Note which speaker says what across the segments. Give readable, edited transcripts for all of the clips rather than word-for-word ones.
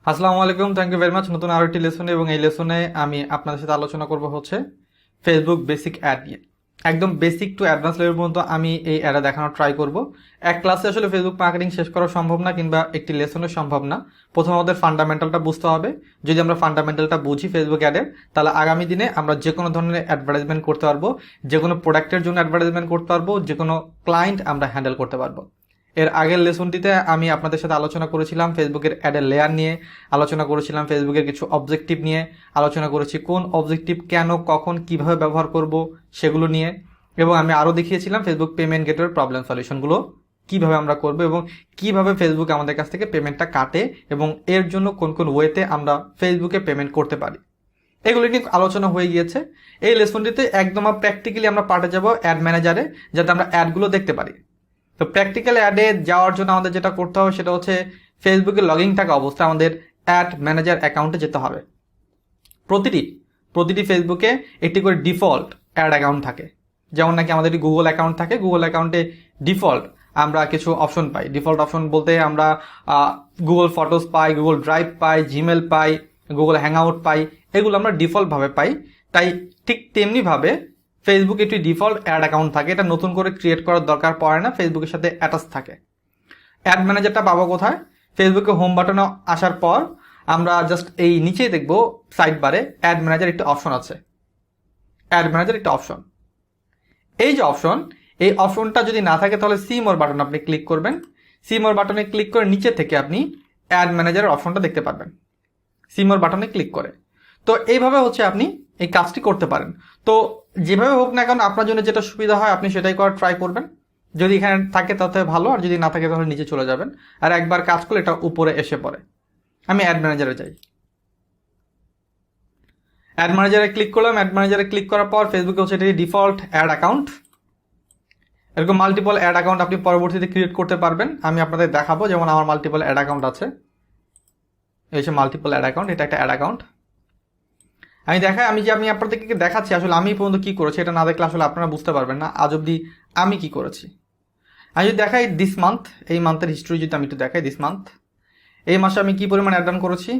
Speaker 1: আসসালামু আলাইকুম, thank you very much. নতুন আরো একটি লেসনে, এবং এই লেসনে আমি আপনাদের সাথে আলোচনা করব হচ্ছে ফেসবুক বেসিক অ্যাড নিয়ে। একদম বেসিক টু অ্যাডভান্স লেভেল পর্যন্ত আমি এই অ্যাডে দেখানোর ট্রাই করব। এক ক্লাসে আসলে ফেসবুক মার্কেটিং শেষ করা সম্ভব না, কিংবা একটি লেসনে সম্ভব না। প্রথম আমাদের ফান্ডামেন্টালটা বুঝতে হবে। যদি আমরা ফান্ডামেন্টালটা বুঝি ফেসবুক অ্যাডের, তাহলে আগামী দিনে আমরা যে কোনো ধরনের অ্যাডভার্টাইজমেন্ট করতে পারবো, যে কোনো প্রোডাক্টের জন্য অ্যাডভার্টাইজমেন্ট করতে পারবো, যে কোনো ক্লায়েন্ট আমরা হ্যান্ডেল করতে পারবো। এর আগের লেসনটিতে আমি আপনাদের সাথে আলোচনা করেছিলাম ফেসবুকের অ্যাডের লেয়ার নিয়ে, আলোচনা করেছিলাম ফেসবুকের কিছু অবজেক্টিভ নিয়ে, আলোচনা করেছি কোন অবজেক্টিভ কেন কখন কিভাবে ব্যবহার করব সেগুলো নিয়ে, এবং আমি আরও দেখিয়েছিলাম ফেসবুক পেমেন্ট গেটওয়ের প্রবলেম সলিউশনগুলো কিভাবে আমরা করব, এবং কিভাবে ফেসবুক আমাদের কাছ থেকে পেমেন্টটা কাটে, এবং এর জন্য কোন কোন ওয়েতে আমরা ফেসবুকে পেমেন্ট করতে পারি। এগুলো নিয়ে আলোচনা হয়ে গিয়েছে। এই লেসনটিতে একদম প্র্যাকটিক্যালি আমরা পাঠে যাব অ্যাড ম্যানেজারে, যাতে আমরা অ্যাডগুলো দেখতে পারি। তো প্র্যাকটিক্যাল অ্যাডে যাওয়ার জন্য আমাদের যেটা করতে হবে সেটা হচ্ছে ফেসবুকে লগ ইন থাকা অবস্থায় আমাদের অ্যাড ম্যানেজার অ্যাকাউন্টে যেতে হবে। প্রতিটি ফেসবুকে একটি করে ডিফল্ট অ্যাড অ্যাকাউন্ট থাকে। যেমন নাকি আমাদের একটি গুগল অ্যাকাউন্ট থাকে, গুগল অ্যাকাউন্টে ডিফল্ট আমরা কিছু অপশন পাই। ডিফল্ট অপশন বলতে আমরা গুগল ফটোস পাই, গুগল ড্রাইভ পাই, জিমেল পাই, গুগল হ্যাংআউট পাই, এগুলো আমরা ডিফল্টভাবে পাই। তাই ঠিক তেমনিভাবে ফেসবুক একটি ডিফল্ট অ্যাড অ্যাকাউন্ট থাকে, এটা নতুন করে ক্রিয়েট করার দরকার পড়ে না, ফেসবুকের সাথে অ্যাটাচ থাকে। অ্যাড ম্যানেজারটা পাবো কোথায়? ফেসবুকে হোম বাটনে আসার পর আমরা জাস্ট এই নিচেই দেখবো সাইড বারে অ্যাড ম্যানেজার একটা অপশন আছে। অ্যাড ম্যানেজার একটা অপশন, এই যে অপশন, এই অপশনটা যদি না থাকে তাহলে সি মোর বাটন আপনি ক্লিক করবেন। সি মোর বাটনে ক্লিক করে নিচে থেকে আপনি অ্যাড ম্যানেজারের অপশনটা দেখতে পারবেন সি মোর বাটনে ক্লিক করে। তো এইভাবে হচ্ছে আপনি এই কাজটি করতে পারেন। তো যেভাবে হোক না কেন আপনার জন্য যেটা সুবিধা হয় আপনি সেটাই করার ট্রাই করবেন। যদি এখানে থাকে তাতে ভালো, আর যদি না থাকে তাহলে নিচে চলে যাবেন, আর একবার কাজ করলে এটা উপরে এসে পড়ে। আমি অ্যাড ম্যানেজারে যাই, অ্যাড ম্যানেজারে ক্লিক করলাম। অ্যাড ম্যানেজারে ক্লিক করার পর ফেসবুকে হচ্ছে এটি ডিফল্ট অ্যাড অ্যাকাউন্ট। এরকম মাল্টিপল অ্যাড অ্যাকাউন্ট আপনি পরবর্তীতে ক্রিয়েট করতে পারবেন, আমি আপনাদের দেখাবো। যেমন আমার মাল্টিপল অ্যাড অ্যাকাউন্ট আছে, এই যে মাল্টিপল অ্যাড অ্যাকাউন্ট, এটা একটা অ্যাড অ্যাকাউন্ট। আমি আপনাদেরকে দেখাচ্ছি আসলে আমি পর্যন্ত কি করেছি, এটা না দেখলে আসলে আপনারা বুঝতে পারবেন না আজ অব্দি আমি কি করেছি। আমি যদি দেখাই দিস মান্থ, এই মান্থের হিস্ট্রি যদি আমি একটু দেখাই, দিস মান্থ, এই মাসে আমি কি পরিমাণ অ্যাড রান করেছি।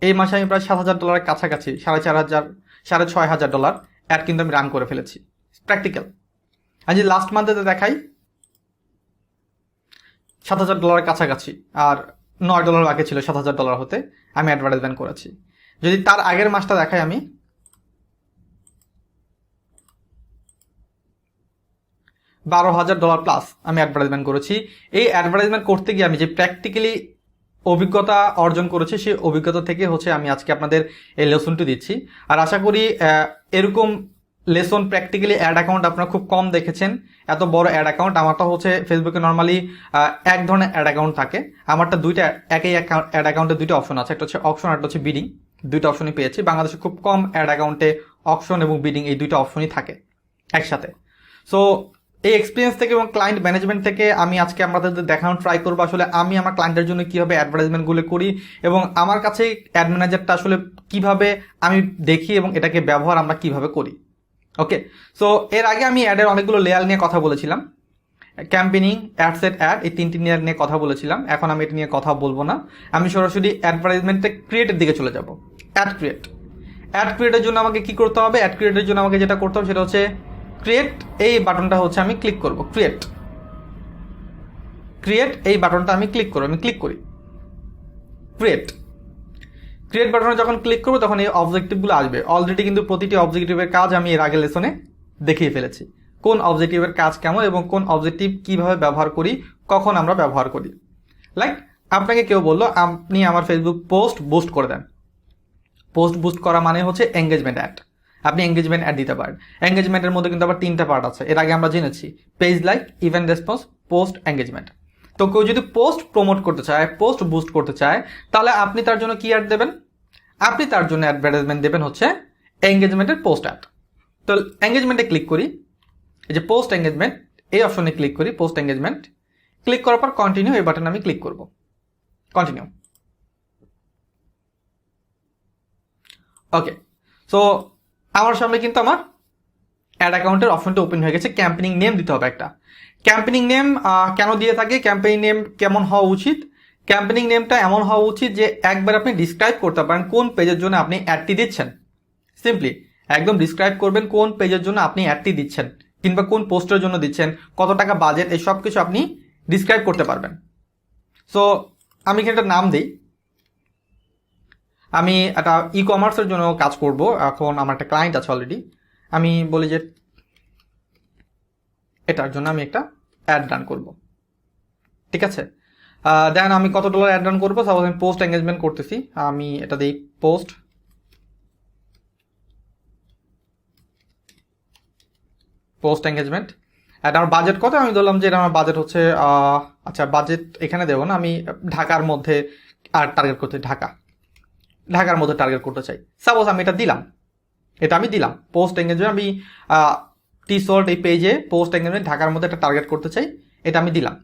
Speaker 1: এই মাসে আমি প্রায় $7,000 কাছাকাছি, $6,500 অ্যাড কিন্তু আমি রান করে ফেলেছি প্র্যাকটিক্যাল। আমি যদি লাস্ট মান্থে দেখাই, $7,000 কাছাকাছি, আর $9 বাকি ছিল $7,000 হতে, আমি অ্যাডভার্টাইজমেন্ট করেছি। যদি তার আগের মাসটা দেখাই, আমি $12,000 প্লাস আমি অ্যাডভার্টাইজমেন্ট করেছি। এই অ্যাডভার্টাইজমেন্ট করতে গিয়ে আমি যে প্র্যাকটিক্যালি অভিজ্ঞতা অর্জন করেছি, সেই অভিজ্ঞতা থেকে হচ্ছে আমি আজকে আপনাদের এই লেসনটি দিচ্ছি। আর আশা করি এরকম লেসন প্র্যাকটিক্যালি অ্যাড অ্যাকাউন্ট আপনারা খুব কম দেখেছেন। এত বড় অ্যাড অ্যাকাউন্ট আমারটা হচ্ছে ফেসবুকে নর্মালি এক ধরনের অ্যাড অ্যাকাউন্ট থাকে, আমারটা দুইটা, একই অ্যাড অ্যাকাউন্টে দুইটা অপশন আছে, একটা হচ্ছে অপশন আর একটা হচ্ছে বিডিং। দুইটা অপশনই পেয়েছি। বাংলাদেশে খুব কম অ্যাড অ্যাকাউন্টে অপশন এবং বিডিং এই দুইটা অপশনই থাকে একসাথে। সো এই এক্সপিরিয়েন্স থেকে এবং ক্লায়েন্ট ম্যানেজমেন্ট থেকে আমি আজকে আপনাদের দেখানোর ট্রাই করবো আসলে আমি আমার ক্লায়েন্টের জন্য কীভাবে অ্যাডভার্টাইজমেন্টগুলো করি, এবং আমার কাছে অ্যাড ম্যানেজারটা আসলে কিভাবে আমি দেখি, এবং এটাকে ব্যবহার আমরা কিভাবে করি। ওকে, সো এর আগে আমি অ্যাডের অনেকগুলো লেয়ার নিয়ে কথা বলেছিলাম, ক্যাম্পেনিং, অ্যাড সেট, অ্যাড, এই তিনটি লেয়ার নিয়ে কথা বলেছিলাম। এখন আমি এটা নিয়ে কথা বলবো না, আমি সরাসরি অ্যাডভার্টাইজমেন্টে ক্রিয়েটের দিকে চলে যাব। অ্যাড ক্রিয়েট, অ্যাড ক্রিয়েটের জন্য আমাকে কি করতে হবে? অ্যাড ক্রিয়েটের জন্য আমাকে যেটা করতে হবে সেটা হচ্ছে ক্রিয়েট, এই বাটনটা হচ্ছে আমি ক্লিক করব। ক্রিয়েট, এই বাটনটা আমি ক্লিক করব, আমি ক্লিক করি ক্রিয়েট বাটনে যখন ক্লিক করবো তখন এই অবজেক্টিভগুলো আসবে। অলরেডি কিন্তু প্রতিটি অবজেক্টিভের কাজ আমি এর আগে লেসনে দেখিয়ে ফেলেছি, কোন অবজেক্টিভের কাজ কেমন এবং কোন অবজেক্টিভ কিভাবে ব্যবহার করি, কখন আমরা ব্যবহার করি। লাইক আপনাকে কেউ বললো আপনি আমার ফেসবুক পোস্ট বুস্ট করে দেন। পোস্ট বুস্ট করা মানে হচ্ছে এঙ্গেজমেন্ট অ্যাড। আপনি এঙ্গেজমেন্ট অ্যাড দিতে পারেন। এঙ্গেজমেন্টের মধ্যে কিন্তু আবার 3টা পার্ট আছে, এর আগে আমরা জেনেছি, page like, event response, post engagement. তো কেউ যদি পোস্ট প্রমোট করতে চায়, পোস্ট বুস্ট করতে চায়, তাহলে আপনি তার জন্য কি অ্যাড দেবেন? আপনি তার জন্য অ্যাডভার্টাইজমেন্ট দেবেন হচ্ছে এঙ্গেজমেন্টের পোস্ট অ্যাড। তো এঙ্গেজমেন্টে ক্লিক করি, এই যে পোস্ট এঙ্গেজমেন্ট, এই অপশনে ক্লিক করি, পোস্ট এঙ্গেজমেন্ট। ক্লিক করার পর কন্টিনিউ, এই বাটনে আমি ক্লিক করব, কন্টিনিউ। ওকে, সো আমার সামনে কিন্তু আমার অ্যাড অ্যাকাউন্টের অপশনটা ওপেন হয়ে গেছে। ক্যাম্পেইন নেম দিতে হবে একটা। ক্যাম্পেইন নেম কেন দিয়ে থাকে, ক্যাম্পেইন নেম কেমন হওয়া উচিত? ক্যাম্পেইন নেমটা এমন হওয়া উচিত যে একবার আপনি ডিসক্রাইব করতে পারেন কোন পেজের জন্য আপনি অ্যাডটি দিচ্ছেন। সিম্পলি একদম ডিসক্রাইব করবেন কোন পেজের জন্য আপনি অ্যাডটি দিচ্ছেন, কিংবা কোন পোস্টের জন্য দিচ্ছেন, কত টাকা বাজেট, এই সব কিছু আপনি ডিসক্রাইব করতে পারবেন। সো আমি এখানে একটা নাম দিই। আমি একটা ই কমার্সের জন্য কাজ করব, এখন আমার একটা ক্লায়েন্ট আছে অলরেডি। আমি বলি যে এটার জন্য আমি একটা অ্যাড রান করব, ঠিক আছে। দেন আমি কত ডলার অ্যাড রান করবো, সাপোজ আমি পোস্ট এঙ্গেজমেন্ট করতেছি, আমি এটা দিই পোস্ট এঙ্গেজমেন্ট। অ্যাড আমার বাজেট কত, আমি ধরলাম যে এটা আমার বাজেট হচ্ছে আচ্ছা বাজেট এখানে দেবো না, আমি ঢাকার মধ্যে আর টার্গেট করতে, ঢাকার মধ্যে টার্গেট করতে চাই। সাপোজ আমি এটা দিলাম, পোস্ট এঙ্গেজমেন্ট, আমি টি-শার্ট এই পেজে পোস্ট এঙ্গেজমেন্ট ঢাকার মধ্যে একটা টার্গেট করতে চাই, এটা আমি দিলাম।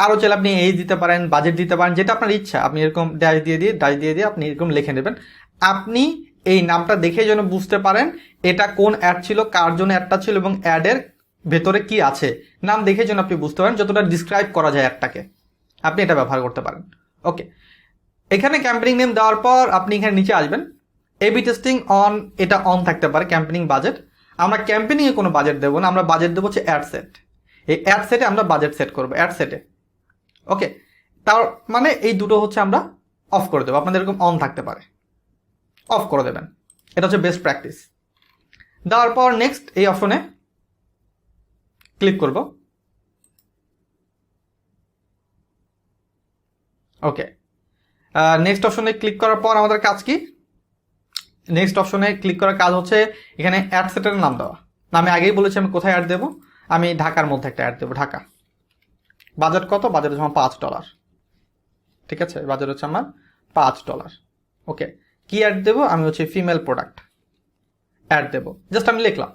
Speaker 1: আরও চাইলে আপনি এজ দিতে পারেন, বাজেট দিতে পারেন, যেটা আপনার ইচ্ছা। আপনি এরকম ড্যাশ দিয়ে আপনি এরকম লিখে নেবেন। আপনি এই নামটা দেখে যেন বুঝতে পারেন এটা কোন অ্যাড ছিল, কার জন্য অ্যাডটা ছিল এবং অ্যাডের ভেতরে কি আছে, নাম দেখে যেন আপনি বুঝতে পারেন, যতটা ডিসক্রাইব করা যায় অ্যাডটাকে, আপনি এটা ব্যবহার করতে পারেন। ওকে, এখানে ক্যাম্পেইন নেম দেওয়ার পর আপনি এখানে নিচে আসবেন, এবি টেস্টিং অন, এটা অন থাকতে পারে। ক্যাম্পেইনিং বাজেট, আমরা ক্যাম্পেইনিংয়ে কোনো বাজেট দেবো না, আমরা বাজেট দেবো হচ্ছে অ্যাড সেট। এই অ্যাড সেটে আমরা বাজেট সেট করবো, অ্যাড সেটে। ওকে, তার মানে এই দুটো হচ্ছে আমরা অফ করে দেবো, আপনাদের এরকম অন থাকতে পারে, অফ করে দেবেন। এটা হচ্ছে বেস্ট প্র্যাকটিস। দেওয়ার পর নেক্সট এই অপশনে ক্লিক করব। ওকে, নেক্সট অপশনে ক্লিক করার পর আমাদের কাজ কি? নেক্সট অপশনে ক্লিক করার কাজ হচ্ছে এখানে অ্যাড সেটের নাম দেওয়া। আমি আগেই বলেছি আমি কোথায় অ্যাড দেবো, আমি ঢাকার মধ্যে একটা অ্যাড দেবো, ঢাকা। বাজেট কত? বাজেট হচ্ছে আমার $5, ঠিক আছে, বাজেট হচ্ছে আমার $5। ওকে, কি অ্যাড দেবো? আমি হচ্ছে ফিমেল প্রোডাক্ট অ্যাড দেবো, জাস্ট আমি লিখলাম।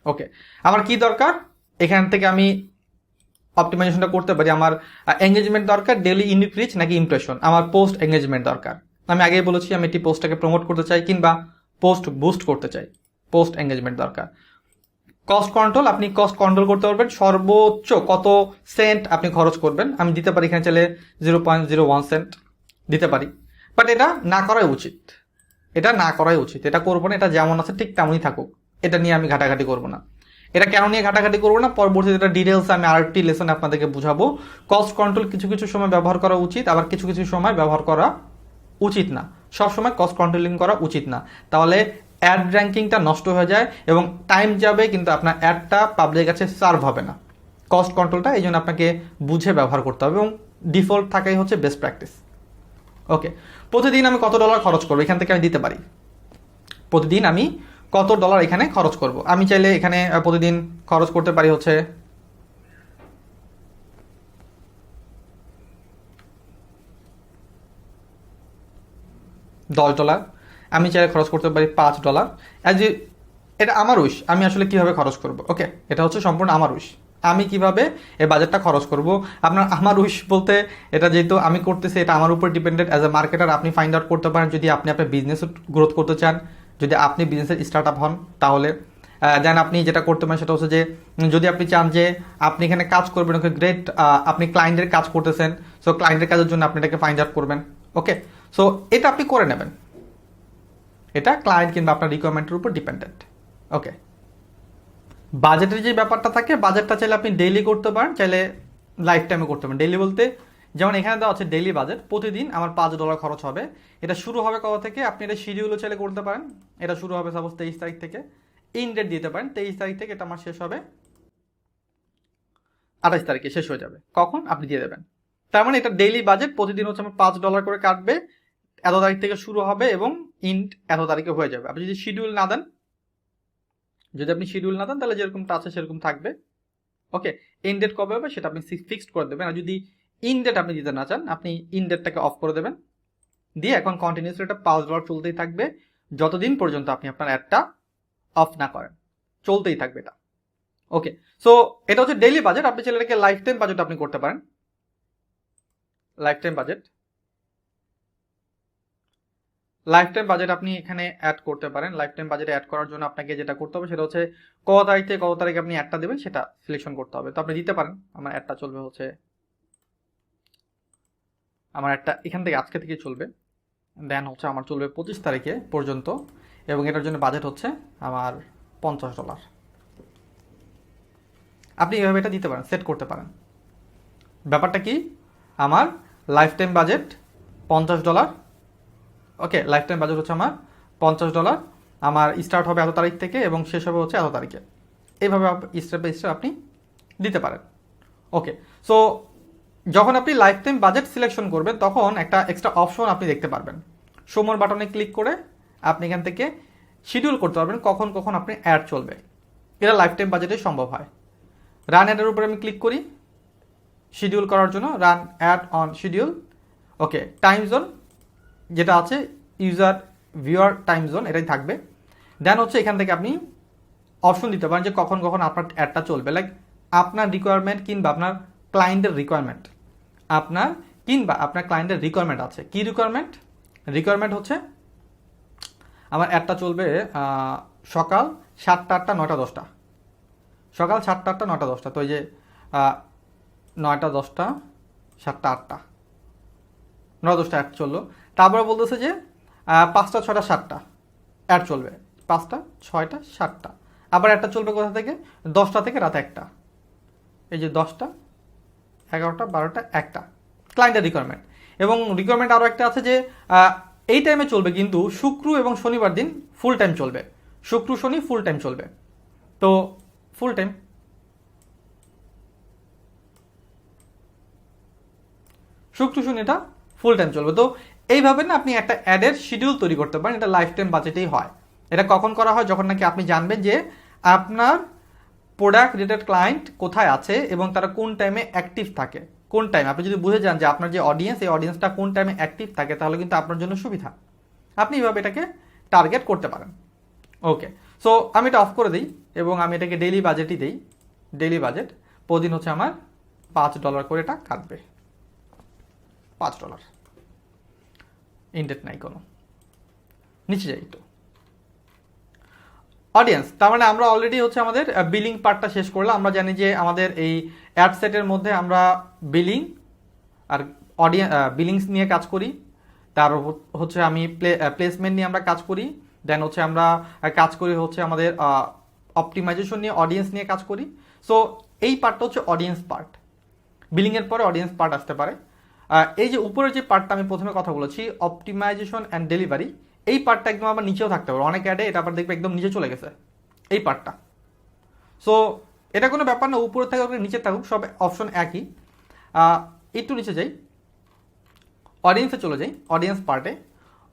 Speaker 1: ওকে, আমার কি দরকার? এখান থেকে আমি অপটিমাইজেশনটা করতে পারি। আমার এঙ্গেজমেন্ট দরকার, ডেইলি ইউনিক রিচ নাকি ইমপ্রেশন। আমার পোস্ট এঙ্গেজমেন্ট দরকার। আমি আগেই বলেছি আমি একটি পোস্টটাকে প্রমোট করতে চাই কিংবা পোস্ট বুস্ট করতে চাই, পোস্ট এঙ্গেজমেন্ট দরকার। কস্ট কন্ট্রোল, আপনি কস্ট কন্ট্রোল করতে পারবেন, সর্বোচ্চ কত সেন্ট আপনি খরচ করবেন। আমি দিতে পারি এখানে চাইলে 0.01 সেন্ট দিতে পারি, বাট এটা না করাই উচিত, এটা করবো না। এটা যেমন আছে ঠিক তেমনই থাকুক, এটা নিয়ে আমি ঘাটাঘাটি করবো না। এটা কেন নিয়ে ঘাটাঘাটি করবো না, পরবর্তীতে এটা ডিটেলস আমি আরেকটি লেসনে আপনাদেরকে বুঝাবো। কস্ট কন্ট্রোল কিছু কিছু সময় ব্যবহার করা উচিত, আবার কিছু কিছু সময় ব্যবহার করা উচিত না। সব সময় কস্ট কন্ট্রোলিং করা উচিত না, তাহলে অ্যাড র্যাঙ্কিংটা নষ্ট হয়ে যায় এবং টাইম যাবে, কিন্তু আপনার অ্যাডটা পাবলিকের কাছে সার্ভ হবে না। কস্ট কন্ট্রোলটা এই জন্য আপনাকে বুঝে ব্যবহার করতে হবে এবং ডিফল্ট থাকাই হচ্ছে বেস্ট প্র্যাকটিস। ওকে, প্রতিদিন আমি কত ডলার খরচ করবো এখান থেকে আমি দিতে পারি। প্রতিদিন আমি কত ডলার এখানে খরচ করব, আমি চাইলে এখানে প্রতিদিন খরচ করতে পারি হচ্ছে $10। আমি চাইলে খরচ করতে পারি $5। অ্যাজ এটা আমার উইশ, আমি আসলে কিভাবে খরচ করব। ওকে, এটা হচ্ছে সম্পূর্ণ আমার উইশ, আমি কিভাবে এই বাজেটটা খরচ করব। আমার উইশ বলতে এটা যেহেতু আমি করতেছি, এটা আমার উপর ডিপেন্ডেন্ট। অ্যাজ এ মার্কেটার আপনি ফাইন্ড আউট করতে পারেন, যদি আপনি আপনার বিজনেস গ্রোথ করতে চান, যদি আপনি বিজনেসের স্টার্ট আপ হন, তাহলে দেন আপনি যেটা করতে পারেন সেটা হচ্ছে যে যদি আপনি চান যে আপনি এখানে কাজ করবেন, ওকে গ্রেট, আপনি ক্লায়েন্টের কাজ করতেছেন, সো ক্লায়েন্টের কাজের জন্য আপনি এটাকে ফাইন্ড আউট করবেন। ওকে, সো এটা আপনি করে নেবেন, এটা ক্লায়েন্ট কিংবা আপনার রিকোয়ারমেন্টের উপর ডিপেন্ডেন্ট। ওকে, বাজেটের যে ব্যাপারটা থাকে, বাজেটটা চাইলে আপনি ডেইলি করতে পারেন, চাইলে লাইফ টাইমে করতে পারেন। ডেইলি বলতে যেমন এখানে দেওয়া আছে ডেইলি বাজেট, প্রতিদিন আমার $5 খরচ হবে। এটা শুরু হবে কত থেকে, আপনি এটা শিডিউলও চাইলে করতে পারেন। এটা শুরু হবে সাপোজ 23 তারিখ থেকে, ইন ডেট দিতে পারেন 23 তারিখ থেকে, এটা আমার শেষ হবে 28 তারিখে শেষ হয়ে যাবে, কখন আপনি দিয়ে দেবেন। তার মানে এটা ডেইলি বাজেট, প্রতিদিন হচ্ছে আমার $5 করে কাটবে, এত তারিখ থেকে শুরু হবে এবং ইন্ড এত তারিখে হয়ে যাবে। আপনি যদি শিডিউল না দেন, তাহলে যেরকমটা আছে সেরকম থাকবে। ওকে, ইন ডেট কবে হবে সেটা আপনি ফিক্সড করে দেবেন। আর যদি ইন ডেট আপনি দিতে না চান, আপনি ইন ডেটটাকে অফ করে দেবেন, দিয়ে এখন কন্টিনিউসলি এটা $5 চলতেই থাকবে যতদিন পর্যন্ত আপনি আপনার অ্যাডটা অফ না করেন, চলতেই থাকবে এটা। ওকে, সো এটা হচ্ছে ডেইলি বাজেট। আপনি চাইলে এটাকে লাইফ টাইম বাজেট আপনি করতে পারেন, life time budget. Life time budget আপনি এখানে অ্যাড করতে পারেন। লাইফ টাইম বাজেট অ্যাড করার জন্য আপনাকে যেটা করতে হবে সেটা হচ্ছে কত তারিখ থেকে কত তারিখে আপনি অ্যাডটা দেবেন সেটা সিলেকশন করতে হবে। তো আপনি দিতে পারেন আমার অ্যাডটা চলবে হচ্ছে, আমার অ্যাডটা এখান থেকে আজকে থেকে চলবে, দেন হচ্ছে আমার চলবে 25 তারিখে পর্যন্ত, এবং এটার জন্য বাজেট হচ্ছে আমার $50। আপনি এভাবে এটা দিতে পারেন, সেট করতে পারেন। ব্যাপারটা কি, আমার লাইফ টাইম বাজেট $50। ওকে, লাইফ টাইম বাজেট হচ্ছে আমার $50। আমার স্টার্ট হবে এত তারিখ থেকে এবং শেষ হবে হচ্ছে এত তারিখে। এইভাবে স্টেপ বাই স্টেপ আপনি দিতে পারেন। ওকে, সো যখন আপনি লাইফ টাইম বাজেট সিলেকশন করবেন তখন একটা এক্সট্রা অপশন আপনি দেখতে পারবেন। শো মোর বাটনে ক্লিক করে আপনি এখান থেকে শিডিউল করতে পারবেন কখন কখন আপনি অ্যাড চলবে। এটা লাইফ টাইম বাজেটে সম্ভব হয়। রান অ্যাডের উপরে আমি ক্লিক করি শিডিউল করার জন্য, run ad on schedule. Okay, time zone যেটা আছে ইউজার ভিউয়ার টাইম জোন এটাই থাকবে। দেন হচ্ছে এখান থেকে আপনি অপশন দিতে পারেন যে কখন কখন আপনার অ্যাডটা চলবে, লাইক আপনার রিকোয়ারমেন্ট কিংবা আপনার ক্লায়েন্টের রিকোয়ারমেন্ট, আপনার কিংবা আপনার ক্লায়েন্টের রিকোয়ারমেন্ট আছে। কি রিকোয়ারমেন্ট? রিকোয়ারমেন্ট হচ্ছে আমার অ্যাডটা চলবে সকাল 7টা 8টা 9টা 10টা, সকাল 7টা 8টা 9টা 10টা। তো এই যে 9টা 10টা 7টা 8টা 9টা 10টা অ্যাড চললো। তারপরে বলতেছে যে 5টা 6টা 7টা অ্যাড চলবে, 5টা 6টা 7টা। আবার একটা চলবে কোথা থেকে? 10টা থেকে রাত 1টা। এই যে 10টা 11টা 12টা 1টা ক্লায়েন্টের রিকোয়ারমেন্ট। এবং রিকোয়ারমেন্ট আরও একটা আছে যে এই টাইমে চলবে, কিন্তু শুক্র এবং শনিবার দিন ফুল টাইম চলবে, শুক্র শনি ফুল টাইম চলবে। তো ফুল টাইম, শুক্র শনিটা ফুল টাইম চলবে। তো এইভাবে না আপনি একটা অ্যাডের শিডিউল তৈরি করতে পারেন। এটা লাইফ টাইম বাজেটেই হয়। এটা কখন করা হয়? যখন নাকি আপনি জানবেন যে আপনার প্রোডাক্ট রিলেটেড ক্লায়েন্ট কোথায় আছে এবং তারা কোন টাইমে অ্যাক্টিভ থাকে। কোন টাইম আপনি যদি বুঝে যান যে আপনার যে অডিয়েন্স, এই অডিয়েন্সটা কোন টাইমে অ্যাক্টিভ থাকে, তাহলে কিন্তু আপনার জন্য সুবিধা। আপনি এইভাবে এটাকে টার্গেট করতে পারেন। ওকে, সো আমি এটা অফ করে দিই এবং আমি এটাকে ডেইলি বাজেটই দিই। ডেইলি বাজেট প্রতিদিন হচ্ছে আমার $5 করে এটা কাটবে। $5 ইনডেট নাই কোনো। নিচে যাই একটু, অডিয়েন্স। তার মানে আমরা অলরেডি হচ্ছে আমাদের বিলিং পার্টটা শেষ করলাম। আমরা জানি যে আমাদের এই অ্যাড সেটের মধ্যে আমরা বিলিং আর অডিয়েন্স বিলিংস নিয়ে কাজ করি। তার হচ্ছে আমি প্লেসমেন্ট নিয়ে আমরা কাজ করি। দেন হচ্ছে আমরা কাজ করি হচ্ছে আমাদের অপটিমাইজেশন নিয়ে, অডিয়েন্স নিয়ে কাজ করি। সো এই পার্টটা হচ্ছে অডিয়েন্স পার্ট। বিলিংয়ের পরে অডিয়েন্স পার্ট আসতে পারে। এই যে উপরের যে পার্টটা আমি প্রথমে কথা বলেছি, অপটিমাইজেশন অ্যান্ড ডেলিভারি, এই পার্টটা একদম আবার নিচেও থাকতে পারে। অনেক অ্যাডে এটা আবার দেখবে একদম নিচে চলে গেছে এই পার্টটা। সো এটা কোনো ব্যাপার না, উপরে থাকুক নিচে থাকুক, সব অপশন একই। একটু নিচে যাই, অডিয়েন্সে চলে যাই। অডিয়েন্স পার্টে,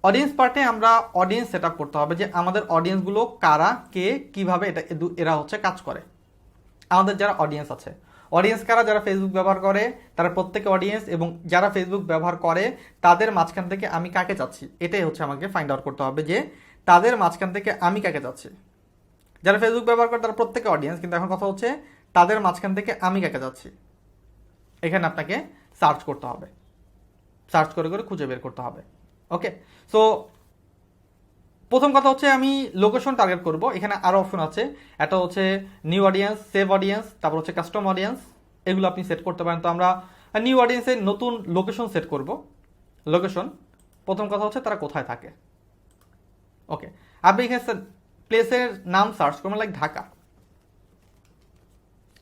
Speaker 1: অডিয়েন্স পার্টে আমরা অডিয়েন্স সেট আপ করতে হবে যে আমাদের অডিয়েন্সগুলো কারা, কে, কীভাবে এরা হচ্ছে কাজ করে। আমাদের যারা অডিয়েন্স আছে, অডিয়েন্স কারা? যারা ফেসবুক ব্যবহার করে তারা প্রত্যেকে অডিয়েন্স, এবং যারা ফেসবুক ব্যবহার করে তাদের মাঝখান থেকে আমি কাকে চাচ্ছি, এটাই হচ্ছে আমাকে ফাইন্ড আউট করতে হবে যে তাদের মাঝখান থেকে আমি কাকে চাচ্ছি। যারা ফেসবুক ব্যবহার করে তারা প্রত্যেকে অডিয়েন্স, কিন্তু এখন কথা হচ্ছে তাদের মাঝখান থেকে আমি কাকে চাচ্ছি। এখানে আপনাকে সার্চ করতে হবে, সার্চ করে করে খুঁজে বের করতে হবে। ওকে, সো প্রথম কথা হচ্ছে আমি লোকেশন টার্গেট করব। এখানে আরও অপশন আছে, একটা হচ্ছে নিউ অডিয়েন্স, সেভ অডিয়েন্স, তারপর হচ্ছে কাস্টম অডিয়েন্স, এগুলো আপনি সেট করতে পারেন। তো আমরা নিউ অডিয়েন্সের নতুন লোকেশন সেট করব। লোকেশন, প্রথম কথা হচ্ছে তারা কোথায় থাকে। ওকে, আপনি এখানে প্লেসের নাম সার্চ করবেন, লাইক ঢাকা।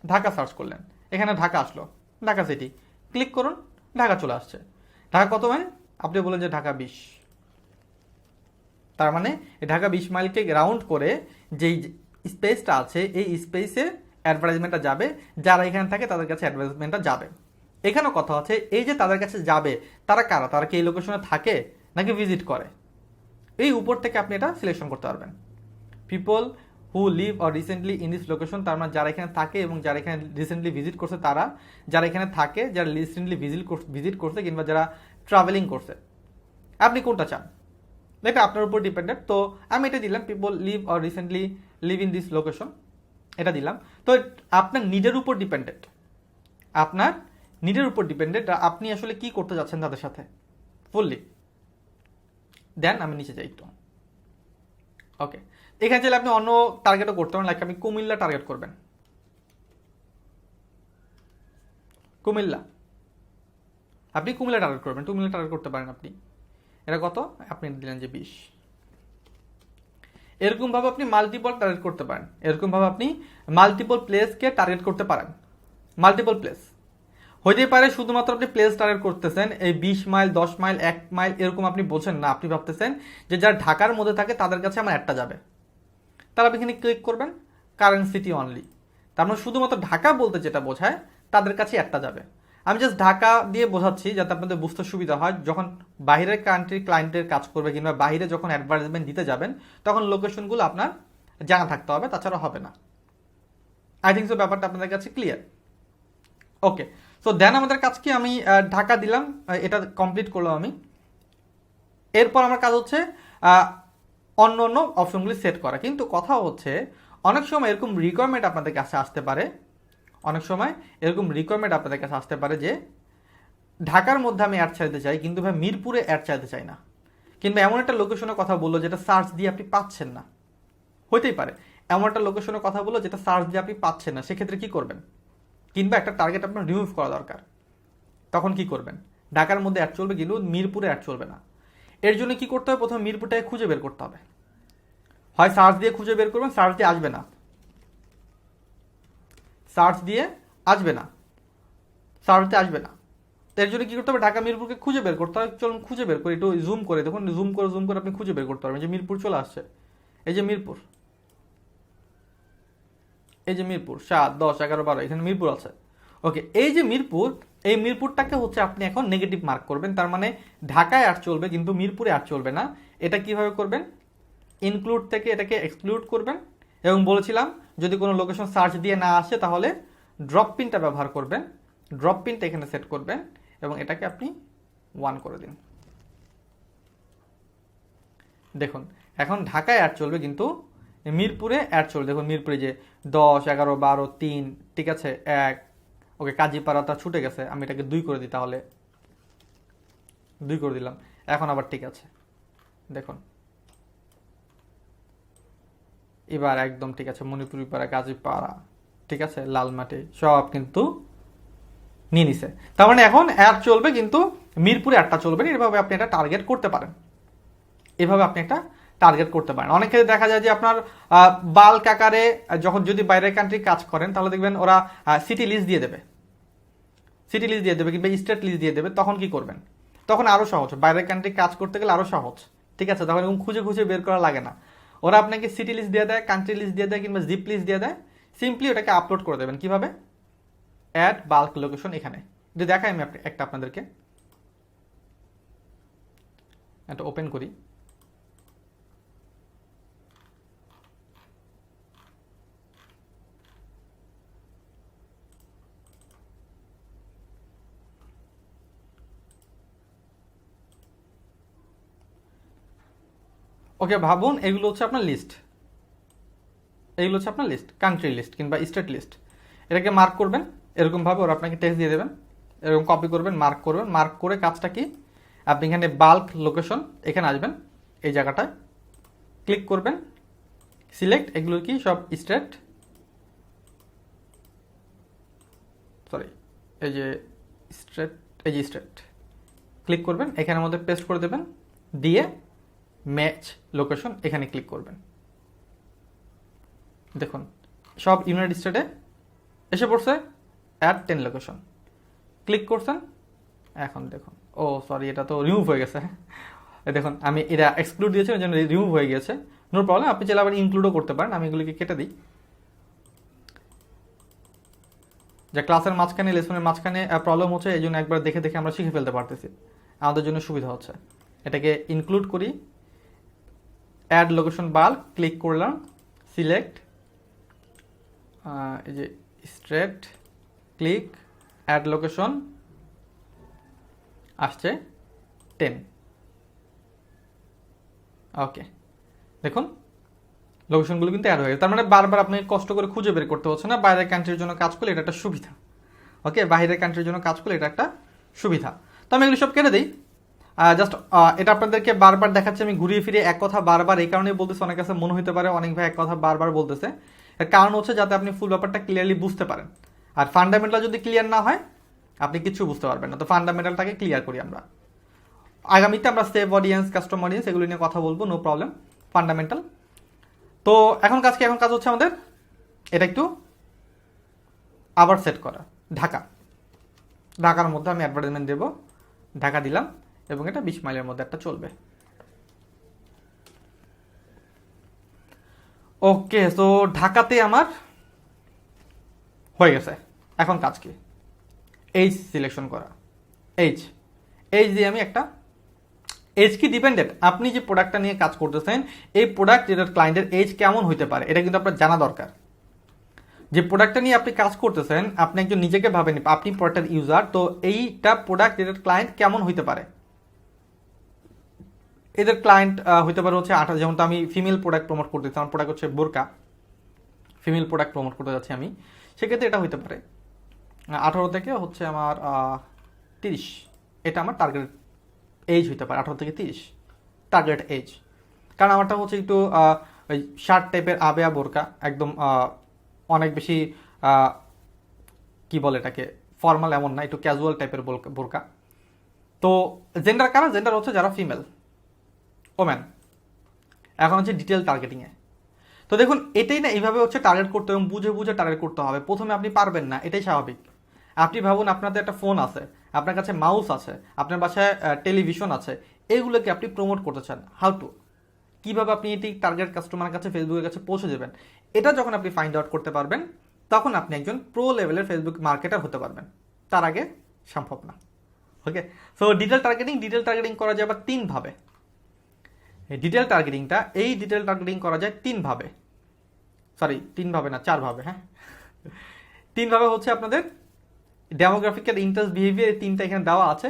Speaker 1: ঢাকা সার্চ করলেন, এখানে ঢাকা আসলো, ঢাকা সিটি ক্লিক করুন, ঢাকা চলে আসছে। ঢাকা কত মাইল? আপনি বলেন যে ঢাকা 20। তার মানে ঢাকা 20 মাইলকে রাউন্ড করে যেই স্পেসটা আছে এই স্পেসে অ্যাডভার্টাইজমেন্টটা যাবে। যারা এখানে থাকে তাদের কাছে অ্যাডভার্টাইজমেন্টটা যাবে। এখানেও কথা আছে এই যে তাদের কাছে যাবে তারা কারা, তারা কি এই লোকেশনে থাকে নাকি ভিজিট করে। এই উপর থেকে আপনি এটা সিলেকশন করতে পারবেন। People who leave or recently in this location, তার মানে যারা এখানে থাকে এবং যারা এখানে রিসেন্টলি ভিজিট করছে, তারা যারা এখানে থাকে, যারা রিসেন্টলি ভিজিট করছে কিংবা যারা ট্রাভেলিং করছে, আপনি কোনটা চান এটা আপনার উপর ডিপেন্ডেন্ট। তো আমি এটা দিলাম, people leave or recently live in this location, এটা দিলাম। তো আপনার নিডের উপর ডিপেন্ডেন্ট, আপনার নিডের উপর ডিপেন্ডেন্ট আপনি আসলে কি করতে যাচ্ছেন তাদের সাথে ফুললি। দেন আমি নিচে যাই একটু। ওকে, এখানে চাইলে আপনি অন্য টার্গেটও করতে পারেন, লাইক আপনি কুমিল্লা টার্গেট করবেন, কুমিল্লা, আপনি কুমিল্লা টার্গেট করবেন, কুমিল্লা টার্গেট করতে পারেন আপনি। এটা কত, আপনি দিলেন যে 20। এরকমভাবে আপনি মাল্টিপল টার্গেট করতে পারেন, এরকমভাবে আপনি মাল্টিপল প্লেসকে টার্গেট করতে পারেন। মাল্টিপল প্লেস হইতেই পারে শুধুমাত্র আপনি প্লেস টার্গেট করতেছেন এই 20 মাইল, 10 মাইল, 1 মাইল এরকম আপনি বলছেন না, আপনি ভাবতেছেন যে যারা ঢাকার মধ্যে থাকে তাদের কাছে আমার অ্যাডটা যাবে, তারা আপনি এখানে ক্লিক করবেন কারেন্ট সিটি অনলি, তার মানে শুধুমাত্র ঢাকা বলতে যেটা বোঝায় তাদের কাছে অ্যাডটা যাবে। আমি জাস্ট ঢাকা দিয়ে বোঝাচ্ছি যাতে আপনাদের বুঝতে সুবিধা হয়, যখন বাইরের কান্ট্রির ক্লায়েন্টের কাজ করবে কিংবা বাইরে যখন অ্যাডভার্টাইজমেন্ট দিতে যাবেন তখন লোকেশনগুলো আপনার জানা থাকতে হবে, তাছাড়া হবে না। আই থিঙ্ক সো ব্যাপারটা আপনাদের কাছে ক্লিয়ার। ওকে, সো দেন আমাদের কাজ কি, আমি ঢাকা দিলাম, এটা কমপ্লিট করলাম আমি। এরপর আমার কাজ হচ্ছে অন্য অন্য অপশনগুলি সেট করা। কিন্তু কথা হচ্ছে অনেক সময় এরকম রিকোয়ারমেন্ট আপনাদের কাছে আসতে পারে, অনেক সময় এরকম রিকোয়ারমেন্ট আপনাদের কাছে আসতে পারে যে ঢাকার মধ্যে আমি অ্যাড চাইতে চাই কিন্তু ভাই মিরপুরে অ্যাড চাইতে চাই না, কিংবা এমন একটা লোকেশনের কথা বললো যেটা সার্চ দিয়ে আপনি পাচ্ছেন না, হইতেই পারে এমন একটা লোকেশনের কথা বললো যেটা সার্চ দিয়ে আপনি পাচ্ছেন না, সেক্ষেত্রে কি করবেন? কিংবা একটা টার্গেট আপনার রিমুভ করা দরকার, তখন কি করবেন? ঢাকার মধ্যে অ্যাড চলবে কিন্তু মিরপুরে অ্যাড চলবে না। এর জন্য কি করতে হবে, প্রথমে মিরপুরটাকে খুঁজে বের করতে হবে। হয় সার্চ দিয়ে খুঁজে বের করবেন, সার্চ দিয়ে আসবে না, সার্চ দিয়ে আসবে না, সার্চ দিয়ে আসবে না। তো এর জন্য কি করতে হবে, ঢাকা মিরপুরকে খুঁজে বের করতে হবে। চলুন খুঁজে বের করি, একটু জুম করে দেখুন, জুম করে আপনি খুঁজে বের করতে পারবেন যে মিরপুর চলে আসছে, এই যে মিরপুর, এই যে মিরপুর 7, 10, 11, 12 এখানে মিরপুর আছে। ওকে, এই যে মিরপুর, এই মিরপুরটাকে হচ্ছে আপনি এখন নেগেটিভ মার্ক করবেন, তার মানে ঢাকায় অ্যাড চলবে কিন্তু মিরপুরে অ্যাড চলবে না। এটা কিভাবে করবেন, ইনক্লুড থেকে এটাকে এক্সক্লুড করবেন, এবং বলেছিলাম যদি কোনো লোকেশন সার্চ দিয়ে না আসে তাহলে ড্রপ পিনটা ব্যবহার করবেন, ড্রপ পিনটা এখানে সেট করবেন এবং এটাকে আপনি 1 করে দিন। দেখুন এখন ঢাকায় অ্যাড চলবে কিন্তু মিরপুরে অ্যাড চলবে। দেখুন মিরপুরে যে 10, 11, 12, 3, ঠিক আছে 1। ওকে, কাজীপাড়াটা ছুটে গেছে, আমি এটাকে 2 করে দিই, তাহলে 2 করে দিলাম, এখন আবার ঠিক আছে। দেখুন এবার একদম ঠিক আছে, মণিপুরি পাড়া, কাজীপাড়া, ঠিক আছে লালমাটি সব কিন্তু নিয়ে নিছে। তার মানে এখন অ্যাড চলবে কিন্তু মিরপুরে অ্যাডটা চলবে না। এভাবে আপনি একটা টার্গেট করতে পারেন, এভাবে আপনি একটা টার্গেট করতে পারেন। অনেক ক্ষেত্রে দেখা যায় যে আপনার বাল্ক আকারে যখন যদি বাইরের কান্ট্রি কাজ করেন তাহলে দেখবেন ওরা সিটি লিস্ট দিয়ে দেবে, সিটি লিস্ট দিয়ে দেবে কিংবা স্টেট লিস্ট দিয়ে দেবে, তখন কি করবেন? তখন আরও সহজ, বাইরের কান্ট্রি কাজ করতে গেলে আরও সহজ, ঠিক আছে, তখন এরকম খুঁজে খুঁজে বের করা লাগে না। ওরা আপনাকে সিটি লিস্ট দিয়ে দেয়, কান্ট্রি লিস্ট দিয়ে দেয় কিংবা জিপ লিস্ট দিয়ে দেয়, সিম্পলি ওটাকে আপলোড করে দেবেন। কিভাবে? অ্যাড বাল্ক লোকেশন, এখানে যদি দেখাই আমি একটা আপনাদেরকে একটা ওপেন করি। ওকে, ভাবুন এগুলো হচ্ছে আপনার লিস্ট, এইগুলো হচ্ছে আপনার লিস্ট, কান্ট্রি লিস্ট কিংবা স্টেট লিস্ট। এটাকে মার্ক করবেন এরকমভাবে, ওরা আপনাকে টেক্সট দিয়ে দেবেন, এরকম কপি করবেন, মার্ক করবেন, মার্ক করে কাজটা কি, আপনি এখানে বাল্ক লোকেশন এখানে আসবেন, এই জায়গাটায় ক্লিক করবেন, সিলেক্ট, এগুলো কি সব স্টেট, সরি এই যে স্টেট, এই যে স্টেট, ক্লিক করবেন, এখানের মধ্যে পেস্ট করে দেবেন, দিয়ে ম্যাচ লোকেশন এখানে ক্লিক করবেন। দেখুন সব ইউনাইটেড স্টেটে এসে পড়ছে, অ্যাড 10 লোকেশন, ক্লিক করছেন। এখন দেখুন, ও সরি এটা তো রিমুভ হয়ে গেছে, দেখুন আমি এটা এক্সক্লুড দিয়েছি ওই জন্য রিমুভ হয়ে গেছে, নো প্রবলেম, আপনি চাইলে আবার ইনক্লুডও করতে পারেন। আমি এগুলিকে কেটে দিই, যে ক্লাসের মাঝখানে, লেসনের মাঝখানে প্রবলেম হচ্ছে, এই জন্য একবার দেখে দেখে আমরা শিখে ফেলতে পারতেছি, আমাদের জন্য সুবিধা হচ্ছে। এটাকে ইনক্লুড করি, অ্যাড লোকেশন বাল্ক, ক্লিক করলাম, সিলেক্ট, এই যে স্ট্রেট, ক্লিক, অ্যাড লোকেশন, আসছে 10। ওকে, দেখুন লোকেশনগুলো কিন্তু অ্যাড হয়ে গেছে, তার মানে বারবার আপনি কষ্ট করে খুঁজে বের করতে হচ্ছে না। বাইরের কান্ট্রির জন্য কাজ করলে এটা একটা সুবিধা। ওকে, বাইরের কান্ট্রির জন্য কাজ করলে এটা একটা সুবিধা। তো আমি এগুলো সব কেটে দিই, জাস্ট এটা আপনাদেরকে বারবার দেখাচ্ছি, আমি ঘুরিয়ে ফিরে এক কথা বারবার এই কারণে বলতেছি, অনেক কাছে মনে হতে পারে অনেক ভাই এক কথা বারবার বলতেছে। এর কারণ হচ্ছে যাতে আপনি ফুল ব্যাপারটা ক্লিয়ারলি বুঝতে পারেন। আর ফান্ডামেন্টাল যদি ক্লিয়ার না হয় আপনি কিছু বুঝতে পারবেন না। তো ফান্ডামেন্টালটাকে ক্লিয়ার করি আমরা। আগামীতে আমরা সেভ অডিয়েন্স, কাস্টম অডিয়েন্স এগুলো নিয়ে কথা বলবো, নো প্রবলেম। ফান্ডামেন্টাল। তো এখন কাজ হচ্ছে আমাদের এটা একটু আবার সেট করা। ঢাকার মধ্যে আমি অ্যাডভার্টাইজমেন্ট দেবো, ঢাকা দিলাম এবং এটা 20 মাইলের মধ্যে একটা চলবে। ওকে, সো ঢাকাতে আমার হয়ে গেছে। এখন কাজ কি? এইজ সিলেকশন করা। এইজ দিয়ে আমি একটা এজ কি ডিপেন্ডেন্ট, আপনি যে প্রোডাক্টটা নিয়ে কাজ করতেছেন এই প্রোডাক্ট যেটা ক্লায়েন্টের এজ কেমন হইতে পারে এটা কিন্তু আপনার জানা দরকার। যে প্রোডাক্টটা নিয়ে আপনি কাজ করতেছেন আপনি একজন নিজেকে ভাবেন, আপনি প্রোডাক্টের ইউজার, তো এইটা প্রোডাক্ট যেটা ক্লায়েন্ট কেমন হইতে পারে। এদের ক্লায়েন্ট হইতে পারে হচ্ছে 28, যেমন আমি ফিমেল প্রোডাক্ট প্রমোট করতেছি, আমার প্রোডাক্ট হচ্ছে বোরকা, ফিমেল প্রোডাক্ট প্রমোট করতে যাচ্ছি আমি, সেক্ষেত্রে এটা হইতে পারে 18 থেকে হচ্ছে আমার 30, এটা আমার টার্গেট এজ হইতে পারে 18 থেকে 30 টার্গেট এজ। কারণ আমারটা হচ্ছে একটু ওই শার্ট টাইপের আবেয়া বোরকা, একদম অনেক বেশি কি বলে এটাকে ফর্মাল এমন না, একটু ক্যাজুয়াল টাইপের বোরকা। তো জেন্ডার কারা? জেন্ডার হচ্ছে যারা ফিমেল, ওম্যান। এখন হচ্ছে ডিটেল টার্গেটিংয়ে। তো দেখুন এটাই না, এইভাবে হচ্ছে টার্গেট করতে হবে, বুঝে বুঝে টার্গেট করতে হবে। প্রথমে আপনি পারবেন না, এটাই স্বাভাবিক। আপনি ভাবুন আপনাদের একটা ফোন আছে, আপনার কাছে মাউস আছে, আপনার বাসায় টেলিভিশন আছে, এগুলোকে আপনি প্রমোট করতে চান, হাউ টু, কীভাবে আপনি এটি টার্গেট কাস্টমারের কাছে ফেসবুকের কাছে পৌঁছে দেবেন, এটা যখন আপনি ফাইন্ড আউট করতে পারবেন তখন আপনি একজন প্রো লেভেলের ফেসবুক মার্কেটার হতে পারবেন। তার আগে সম্ভব না। ওকে, সো ডিটেল টার্গেটিং করা যায় আবার 3 ভাবে। ডিটেল টার্গেটিং করা যায় 3 ভাবে, সরি 3 ভাবে না 4 ভাবে। হ্যাঁ, 3 ভাবে হচ্ছে আপনাদের ডেমোগ্রাফিক্যাল, ইন্টারেস্ট, বিহেভিয়ার, এই 3টা এখানে দেওয়া আছে।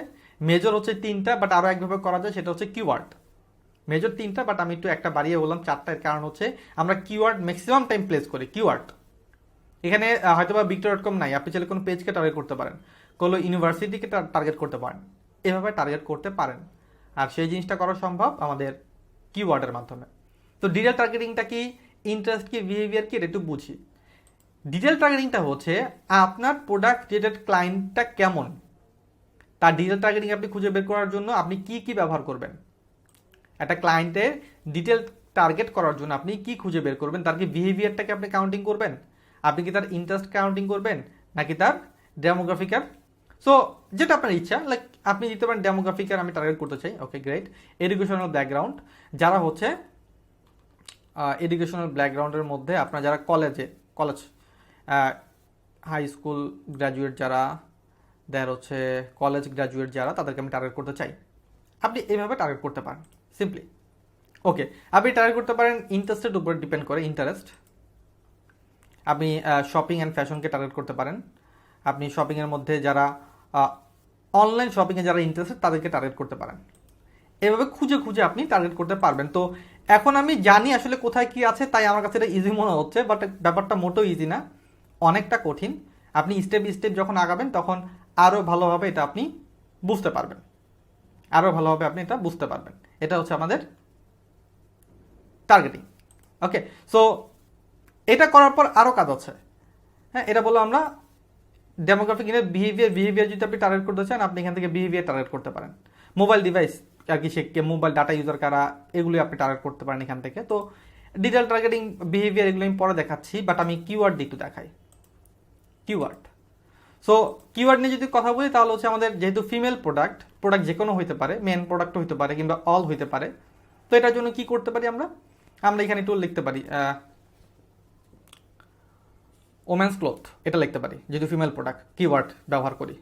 Speaker 1: মেজর হচ্ছে 3টা, বাট আরও একভাবে করা যায়, সেটা হচ্ছে কিওয়ার্ড। মেজর 3টা, বাট আমি একটু একটা বাড়িয়ে বললাম 4টা। এর কারণ হচ্ছে আমরা কিওয়ার্ড ম্যাক্সিমাম টাইম প্লেস করি। কিওয়ার্ড এখানে হয়তো বা victor.com নাই, আপনি চাইলে কোনো পেজকে টার্গেট করতে পারেন, কোনো ইউনিভার্সিটিকে টার্গেট করতে পারেন, এভাবে টার্গেট করতে পারেন। আর সেই জিনিসটা করা সম্ভব আমাদের কিওয়ার্ডের মাধ্যমে। তো ডিটেল টার্গেটিংটা কি, ইন্টারেস্ট কি, বিহেভিয়ার কি, এটা একটু বুঝি। ডিটেল টার্গেটিংটা হচ্ছে আপনার প্রোডাক্ট রিলেটেড ক্লায়েন্টটা কেমন, তার ডিটেল টার্গেটিং আপনি খুঁজে বের করার জন্য আপনি কি কি ব্যবহার করবেন। একটা ক্লায়েন্টের ডিটেল টার্গেট করার জন্য আপনি কি খুঁজে বের করবেন, তার কি বিহেভিয়ারটাকে আপনি কাউন্টিং করবেন, আপনি কি তার ইন্টারেস্ট কাউন্টিং করবেন, নাকি তার ডেমোগ্রাফিকার। সো যেটা আপনার ইচ্ছা, লাইক আপনি দিতে পারেন ডেমোগ্রাফিকার আমি টার্গেট করতে চাই, ওকে গ্রেট। এডুকেশনাল ব্যাকগ্রাউন্ড, যারা হচ্ছে এডুকেশনাল ব্যাকগ্রাউন্ডের মধ্যে আপনার যারা কলেজ হাই স্কুল গ্র্যাজুয়েট যারা, দেয়ার হচ্ছে কলেজ গ্র্যাজুয়েট যারা, তাদেরকে আমি টার্গেট করতে চাই। আপনি এইভাবে টার্গেট করতে পারেন সিম্পলি। ওকে, আপনি টার্গেট করতে পারেন ইন্টারেস্টের উপর ডিপেন্ড করে, ইন্টারেস্ট। আপনি শপিং অ্যান্ড ফ্যাশনকে টার্গেট করতে পারেন। আপনি শপিংয়ের মধ্যে যারা অনলাইন শপিংয়ে যারা ইন্টারেস্টেড তাদেরকে টার্গেট করতে পারেন। এভাবে খুঁজে খুঁজে আপনি টার্গেট করতে পারবেন। তো এখন আমি জানি আসলে কোথায় কি আছে, তাই আমার কাছে এটা ইজি মনে হচ্ছে, বাট ব্যাপারটা মোটেও ইজি না, অনেকটা কঠিন। আপনি স্টেপ স্টেপ যখন আগাবেন তখন আরও ভালোভাবে এটা আপনি বুঝতে পারবেন, এটা হচ্ছে আমাদের টার্গেটিং। ওকে, সো এটা করার পর আরও কাজ আছে। হ্যাঁ, এটা বললাম আমরা ডেমোগ্রাফিক বিহেভিয়ার যদি আপনি টার্গেট করতে চান আপনি এখান থেকে বিহেভিয়ার টার্গেট করতে পারেন। মোবাইল ডিভাইস আর কি, সে মোবাইল ডাটা ইউজার কারা, এগুলি আপনি টার্গেট করতে পারেন এখান থেকে। তো ডিটেল টার্গেটিং, বিহেভিয়ার এগুলো আমি পরে দেখাচ্ছি, বাট আমি কিওয়ার্ড দিয়ে একটু দেখাই। সো কিওয়ার্ড নিয়ে যদি কথা বলি তাহলে হচ্ছে আমাদের যেহেতু ফিমেল প্রোডাক্ট যে কোনো হইতে পারে, মেন প্রোডাক্টও হইতে পারে কিংবা অল হইতে পারে। তো এটার জন্য কি করতে পারি আমরা এখানে একটু লিখতে পারি ওমেন্স ক্লথ, এটা লিখতে পারি যেহেতু ফিমেল প্রোডাক্ট কিওয়ার্ড ব্যবহার করি।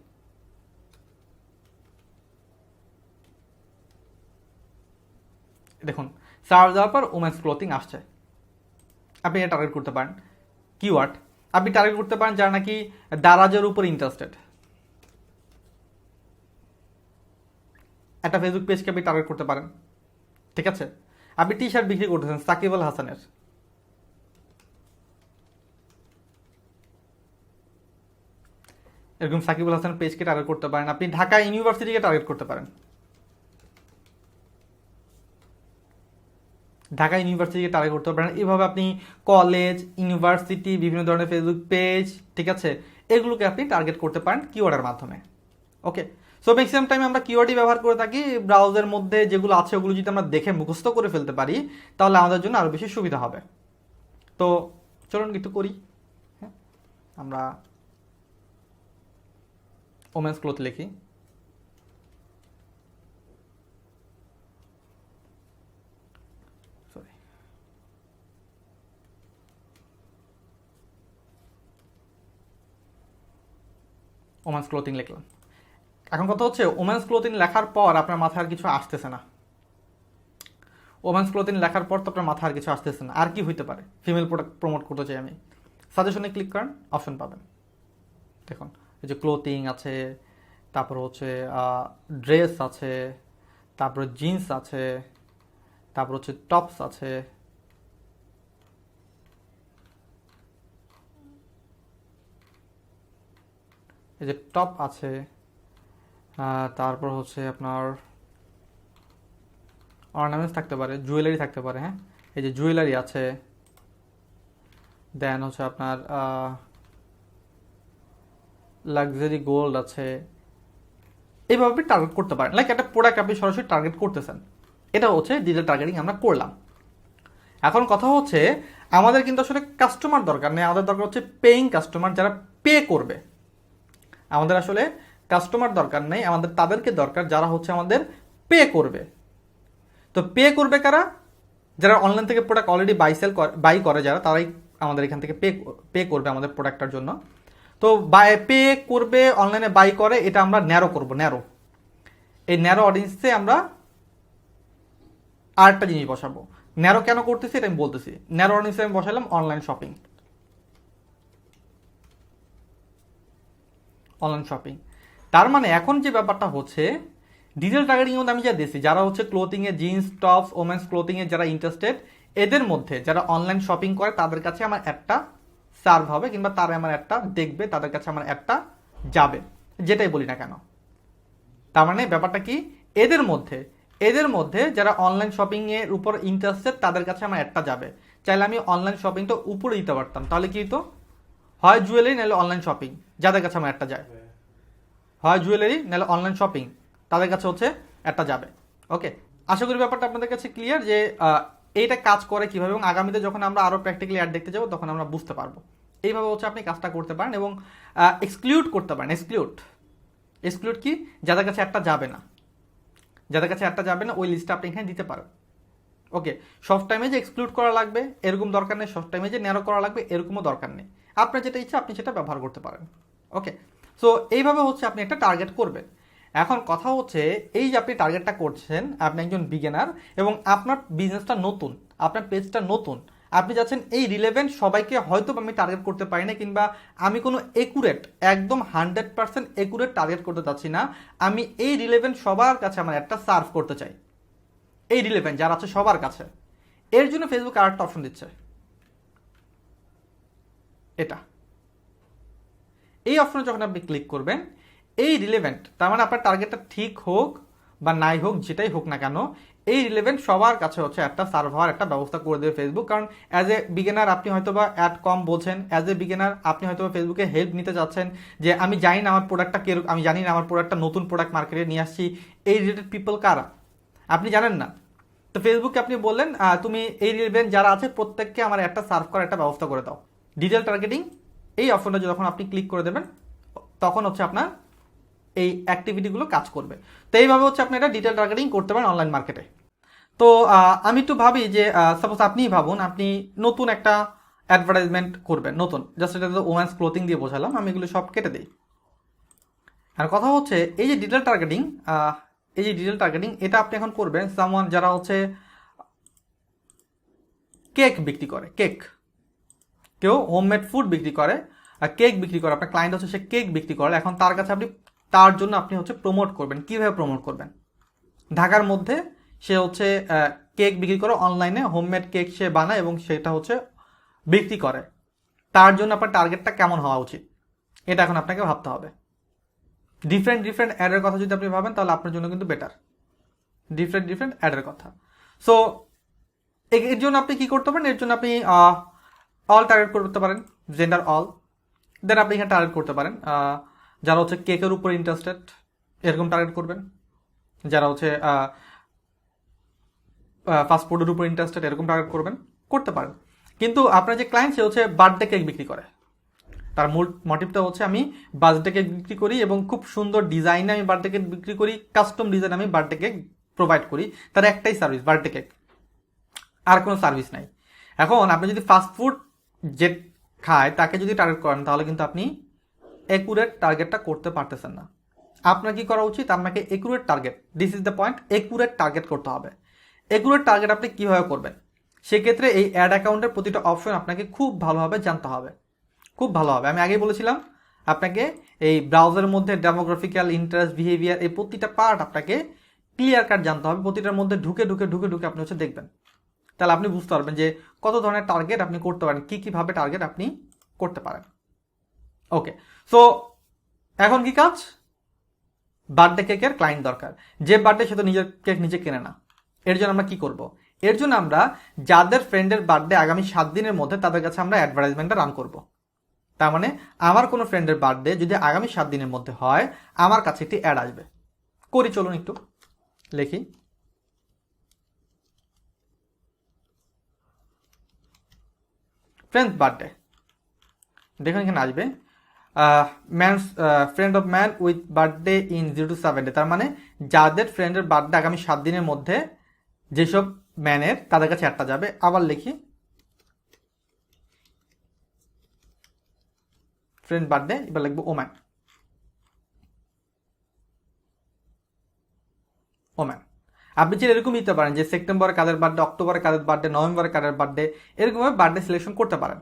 Speaker 1: দেখুন সার্চ দেওয়ার পর ওমেন্স ক্লোথিং আসছে, আপনি এটা টার্গেট করতে পারেন। কিওয়ার্ড আপনি টার্গেট করতে পারেন যারা নাকি দারাজের উপর ইন্টারেস্টেড, একটা ফেসবুক পেজকে আপনি টার্গেট করতে পারেন। ঠিক আছে, আপনি টি শার্ট বিক্রি করতেছেন সাকিব আল হাসানের, এরকম সাকিব আল হাসান পেজকে টার্গেট করতে পারেন। আপনি ঢাকা ইউনিভার্সিটিকে টার্গেট করতে পারেন। ঢাকা ইউনিভার্সিটিকে টার্গেট করতে পারেন। এইভাবে আপনি কলেজ, ইউনিভার্সিটি, বিভিন্ন ধরনের ফেসবুক পেজ, ঠিক আছে, এগুলোকে আপনি টার্গেট করতে পারেন কিওয়ার্ডের মাধ্যমে। ওকে, সো ম্যাক্সিমাম টাইম আমরা কিওয়ার্ডই ব্যবহার করে থাকি। ব্রাউজারের মধ্যে যেগুলো আছে ওগুলো যদি আমরা দেখে মুখস্থ করে ফেলতে পারি তাহলে আমাদের জন্য আরও বেশি সুবিধা হবে। তো চলুন একটু করি। হ্যাঁ, আমরা ওমেন্স ক্লোথ লিখি। সরি, ওমেন্স ক্লোথিং লিখলাম। এখন কথা হচ্ছে ওমেন্স ক্লোথিং লেখার পর আপনার মাথায় আর কিছু আসতেছে না। ওমেন্স ক্লোথিং লেখার পর তো আপনার মাথায় আর কিছু আসতেছে না, আর কি হইতে পারে? ফিমেল প্রোডাক্ট প্রমোট করতে চাই আমি, সাজেশনে ক্লিক করেন, অপশন পাবেন। দেখুন এই যে ক্লোথিং আছে, তারপর হচ্ছে ড্রেস আছে, তারপরে জিন্স আছে, তারপর হচ্ছে টপস আছে, এই যে টপ আছে, তারপর হচ্ছে আপনার অর্নামেন্টস থাকতে পারে, জুয়েলারি থাকতে পারে। হ্যাঁ, এই যে জুয়েলারি আছে, দেন হচ্ছে আপনার লাক্সারি গোল্ড আছে। এইভাবে আপনি টার্গেট করতে পারেন, লাইক একটা প্রোডাক্ট আপনি সরাসরি টার্গেট করতেছেন। এটা হচ্ছে ডিজিটাল টার্গেটিং আমরা করলাম। এখন কথা হচ্ছে আমাদের কিন্তু আসলে কাস্টমার দরকার নেই, আমাদের দরকার হচ্ছে পেইং কাস্টমার, যারা পে করবে। আমাদের আসলে কাস্টমার দরকার নেই, আমাদের তাদেরকে দরকার যারা হচ্ছে আমাদের পে করবে। তো পে করবে কারা? যারা অনলাইন থেকে প্রোডাক্ট অলরেডি বাই করে যারা, তারাই আমাদের এখান থেকে পে করবে আমাদের প্রোডাক্টটার জন্য। তো পে করবে, অনলাইনে বাই করে, এটা আমরা ন্যারো করব। এই ন্যারো অডিয়েন্সে আমরা আরেকটা জিনিস বসাবো। ন্যারো কেন করতেছি এটা আমি বলতেছি। ন্যারো অডিয়েন্সে আমি বসালাম অনলাইন শপিং। তার মানে এখন যে ব্যাপারটা হচ্ছে ডিজিটাল টার্গেটিং মধ্যে আমি যা দিয়েছি, যারা হচ্ছে ক্লোথিংয়ে, জিন্স, টপস, ওমেন্স ক্লোথিংয়ে যারা ইন্টারেস্টেড, এদের মধ্যে যারা অনলাইন শপিং করে তাদের কাছে আমার একটা সার্ভ হবে, কিংবা তারা আমার একটা দেখবে, তাদের কাছে আমার একটা যাবে, যেটাই বলি না কেন। তার মানে ব্যাপারটা কি, এদের মধ্যে যারা অনলাইন শপিং এর উপর ইন্টারেস্টেড তাদের কাছে আমার একটা যাবে। চাইলে আমি অনলাইন শপিংটা উপরে দিতে পারতাম, তাহলে কি তো হয় জুয়েলারি নাহলে অনলাইন শপিং, যাদের কাছে আমার একটা যায়। হয় জুয়েলারি নাহলে অনলাইন শপিং, তাদের কাছে হচ্ছে একটা যাবে। ওকে, আশা করি ব্যাপারটা আপনাদের কাছে ক্লিয়ার যে এইটা কাজ করে কিভাবে, এবং আগামীতে যখন আমরা আরও প্র্যাকটিক্যালি অ্যাড দেখতে যাবো তখন আমরা বুঝতে পারবো। এইভাবে হচ্ছে আপনি কাজটা করতে পারেন এবং এক্সক্লুড করতে পারেন। এক্সক্লুড কি? যাদের কাছে একটা যাবে না, ওই লিস্টটা আপনি এখানে দিতে পারেন। ওকে, সব টাইমে যে এক্সক্লুড করা লাগবে এরকম দরকার নেই, সব টাইমে যে ন্যারো করা লাগবে এরকমও দরকার নেই। আপনার যেটা ইচ্ছা আপনি সেটা ব্যবহার করতে পারেন। ওকে, সো এইভাবে হচ্ছে আপনি একটা টার্গেট করবেন। এখন কথা হচ্ছে এই যে আপনি টার্গেটটা করছেন, আপনি একজন বিগিনার এবং আপনার বিজনেসটা নতুন, আপনার পেজটা নতুন, আপনি যাচ্ছেন এই রিলেভেন্ট সবাইকে হয়তো আমি টার্গেট করতে পারি না, কিংবা আমি কোনো একুরেট, একদম 100% একুরেট টার্গেট করতে চাচ্ছি না। আমি এই রিলেভেন্ট সবার কাছে আমার একটা সার্ভ করতে চাই, এই রিলেভেন্ট যারা আছে সবার কাছে। এর জন্য ফেসবুক আরেকটা অপশন দিচ্ছে, এটা। এই অপশনে যখন আপনি ক্লিক করবেন, এই রিলেভেন্ট, তার মানে আপনার টার্গেটটা ঠিক হোক বা নাই হোক, যেটাই হোক না কেন, এই রিলেভেন্ট সবার কাছে হচ্ছে একটা সার্ভ হওয়ার একটা ব্যবস্থা করে দেবে ফেসবুক। কারণ অ্যাজ এ বিগিনার আপনি হয়তো বা অ্যাড কম বোঝেন, অ্যাজ এ বিগিনার আপনি হয়তো বা ফেসবুকে হেল্প নিতে চাচ্ছেন যে আমি জানি না আমার প্রোডাক্টটা কেরকম, আমি জানি না আমার প্রোডাক্টটা নতুন প্রোডাক্ট মার্কেটে নিয়ে আসছি, এই রিলেটেড পিপল কারা আপনি জানেন না। তো ফেসবুককে আপনি বললেন তুমি এই রিলেভেন্ট যারা আছে প্রত্যেককে আমার একটা সার্ভ করার একটা ব্যবস্থা করে দাও। ডিজিটাল টার্গেটিং এই অপশনটা যখন আপনি ক্লিক করে দেবেন তখন হচ্ছে আপনার এই অ্যাক্টিভিটিগুলো কাজ করবে। তো এইভাবে হচ্ছে আপনি এটা ডিজিটাল টার্গেটিং করতে পারেন অনলাইন মার্কেটে। তো আমি একটু ভাবি যে সাপোজ আপনিই ভাবুন আপনি নতুন একটা অ্যাডভার্টাইজমেন্ট করবেন, নতুন, জাস্ট এটা তো ওমেন্স ক্লোথিং দিয়ে বোঝালাম, আমি এগুলো সব কেটে দিই। আর কথা হচ্ছে এই যে ডিজিটাল টার্গেটিং, এটা আপনি এখন করবেন সামওয়ান যারা হচ্ছে কেক বিক্রি করে, কেউ হোমমেড ফুড বিক্রি করে, কেক বিক্রি করে, আপনার ক্লায়েন্ট হচ্ছে সে কেক বিক্রি করে। এখন তার কাছে আপনি, তার জন্য আপনি হচ্ছে প্রমোট করবেন। কিভাবে প্রমোট করবেন? ঢাকার মধ্যে সে হচ্ছে কেক বিক্রি করে, অনলাইনে হোমমেড কেক সে বানায় এবং সেটা হচ্ছে বিক্রি করে। তার জন্য আপনার টার্গেটটা কেমন হওয়া উচিত, এটা এখন আপনাকে ভাবতে হবে। ডিফারেন্ট অ্যাডের কথা যদি আপনি ভাবেন তাহলে আপনার জন্য কিন্তু বেটার, ডিফারেন্ট অ্যাডের কথা। সো এর জন্য আপনি কি করতে পারেন, এর জন্য আপনি অল টার্গেট করতে পারেন, জেন্ডার অল। দেন আপনি এখানে টার্গেট করতে পারেন যারা হচ্ছে কেকের উপর ইন্টারেস্টেড, এরকম টার্গেট করবেন। যারা হচ্ছে ফাস্টফুডের উপর ইন্টারেস্টেড, এরকম টার্গেট করতে পারেন। কিন্তু আপনার যে ক্লায়েন্ট, সে হচ্ছে বার্থডে কেক বিক্রি করে। তার মূল মোটিভটা হচ্ছে আমি বার্থডে কেক বিক্রি করি এবং খুব সুন্দর ডিজাইনে আমি বার্থডে কেক বিক্রি করি, কাস্টম ডিজাইন আমি বার্থডে কেক প্রোভাইড করি। তার একটাই সার্ভিস, বার্থডে কেক, আর কোনো সার্ভিস নাই। এখন আপনি যদি ফাস্টফুড যে খায় তাকে যদি টার্গেট করেন, তাহলে কিন্তু আপনি একুরেট টার্গেটটা করতে পারতেছেন না। আপনার কি করা উচিত, আপনাকে accurate target, this is the point, accurate target করতে হবে। একুরেট টার্গেট আপনি কীভাবে করবেন, সেক্ষেত্রে এই অ্যাড অ্যাকাউন্টের প্রতিটা অপশন আপনাকে খুব ভালোভাবে জানতে হবে, খুব ভালোভাবে। আমি আগেই বলেছিলাম আপনাকে এই ব্রাউজারের মধ্যে ডেমোগ্রাফিক্যাল, ইন্টারেস্ট, বিহেভিয়ার, এই প্রতিটা পার্ট আপনাকে ক্লিয়ার কাট জানতে হবে। প্রতিটার মধ্যে ঢুকে ঢুকে ঢুকে ঢুকে আপনি হচ্ছে দেখবেন, তাহলে আপনি বুঝতে পারবেন যে কত ধরনের টার্গেট আপনি করতে পারেন, কী কীভাবে টার্গেট আপনি করতে পারেন। ওকে, সো এখন কি কাজ, বার্থডে কেকের ক্লায়েন্ট দরকার। যে বার্থডে সে তো নিজের কেক নিজে কেনে না। এর জন্য আমরা কি করব, এর জন্য আমরা যাদের ফ্রেন্ডের বার্থডে আগামী 7 দিনের মধ্যে, তাদের কাছে আমরা অ্যাডভার্টাইজমেন্টটা রান করব। তার মানে আমার কোনো ফ্রেন্ডের বার্থডে যদি আগামী 7 দিনের মধ্যে হয়, আমার কাছে একটি অ্যাড আসবে। করি, চলুন একটু লিখি। ফ্রেন্ডস বার্থডে, দেখুন এখানে আসবে man's friend of man with birthday in 0 to 7 day. তার মানে যাদের ফ্রেন্ডের বার্থডে আগামী 7 দিনের মধ্যে, যেসব ম্যানের, তাদের কাছে একটা যাবে। আবার লিখি ফ্রেন্ড বার্থডে, এবার লিখবো ওম্যান, ওম্যান। আপনি যদি এরকম দিতে পারেন যে সেপ্টেম্বরে কাদের বার্থডে, অক্টোবরে কাদের বার্থডে, নভেম্বরে কাদের বার্থডে, এরকমভাবে বার্থডে সিলেকশন করতে পারেন।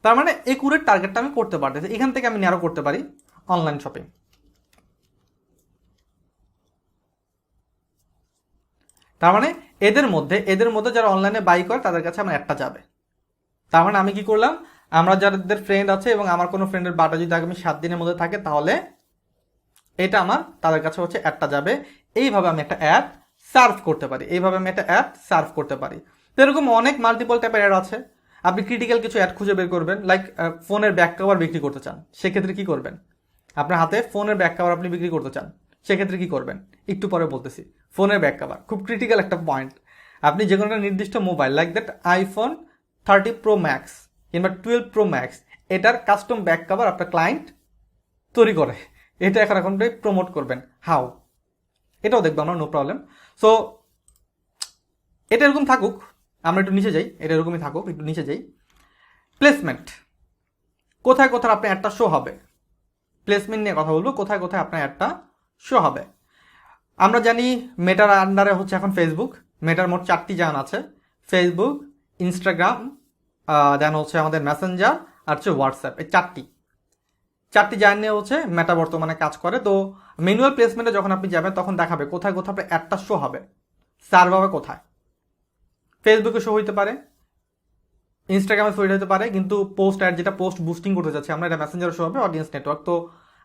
Speaker 1: তার মানে একুরেট টার্গেটটা আমি করতে পারতেছি। এখান থেকে আমি ন্যারো করতে পারি অনলাইন শপিং। তার মানে এদের মধ্যে যারা অনলাইনে বাই করে, তাদের কাছে আমার একটা যাবে। তার মানে আমি কি করলাম, আমরা যাদের ফ্রেন্ড আছে এবং আমার কোনো ফ্রেন্ডের বার্থডে যদি আগামী 7 দিনের মধ্যে থাকে, তাহলে এটা আমার তাদের কাছে হচ্ছে একটা যাবে। এইভাবে আমি একটা অ্যাড সার্ভ করতে পারি, তো এরকম অনেক মাল্টিপল টাইপের অ্যাড আছে। আপনি ক্রিটিক্যাল কিছু অ্যাড খুঁজে বের করবেন, লাইক ফোনের ব্যাক কভার বিক্রি করতে চান, সেক্ষেত্রে কি করবেন, আপনার হাতে ফোনের ব্যাক কভার আপনি বিক্রি করতে চান, সেক্ষেত্রে কি করবেন একটু পরে বলতেছি। ফোনের ব্যাক কভার খুব ক্রিটিক্যাল একটা পয়েন্ট। আপনি যে কোনো একটা নির্দিষ্ট mobile, like that iPhone 30 Pro Max কিংবা 12 Pro Max, এটার কাস্টম ব্যাক কভার আপনার ক্লায়েন্ট তৈরি করে, এটা এখন প্রমোট করবেন, হাউ, এটাও দেখবো আমরা, নো প্রবলেম। সো এটা এরকম থাকুক, আমরা একটু নিচে যাই, এটা এরকমই থাকুক, একটু নিচে যাই। প্লেসমেন্ট, কোথায় কোথায় আপনার একটা শো হবে, প্লেসমেন্ট নিয়ে কথা বলবো, কোথায় কোথায় আপনার একটা শো হবে। আমরা জানি মেটার আন্ডারে হচ্ছে এখন ফেসবুক। মেটার মোট 4টি জায়গা আছে, ফেসবুক, ইনস্টাগ্রাম, দেন হচ্ছে আমাদের মেসেঞ্জার, আর হচ্ছে হোয়াটসঅ্যাপ। এই চারটি জায়গা নিয়ে হচ্ছে মেটা বর্তমানে কাজ করে। তো ম্যানুয়াল প্লেসমেন্টে যখন আপনি যাবেন, তখন দেখাবে কোথায় কোথায় আপনার একটা শো হবে, সার্ভ হবে কোথায়। ফেসবুকে শো হইতে পারে, ইনস্টাগ্রামে শো হতে পারে, কিন্তু পোস্ট অ্যাড, যেটা পোস্ট বুস্টিং করতে চাচ্ছি আমরা, এটা মেসেঞ্জারে শো হবে, অডিয়েন্স নেটওয়ার্ক। তো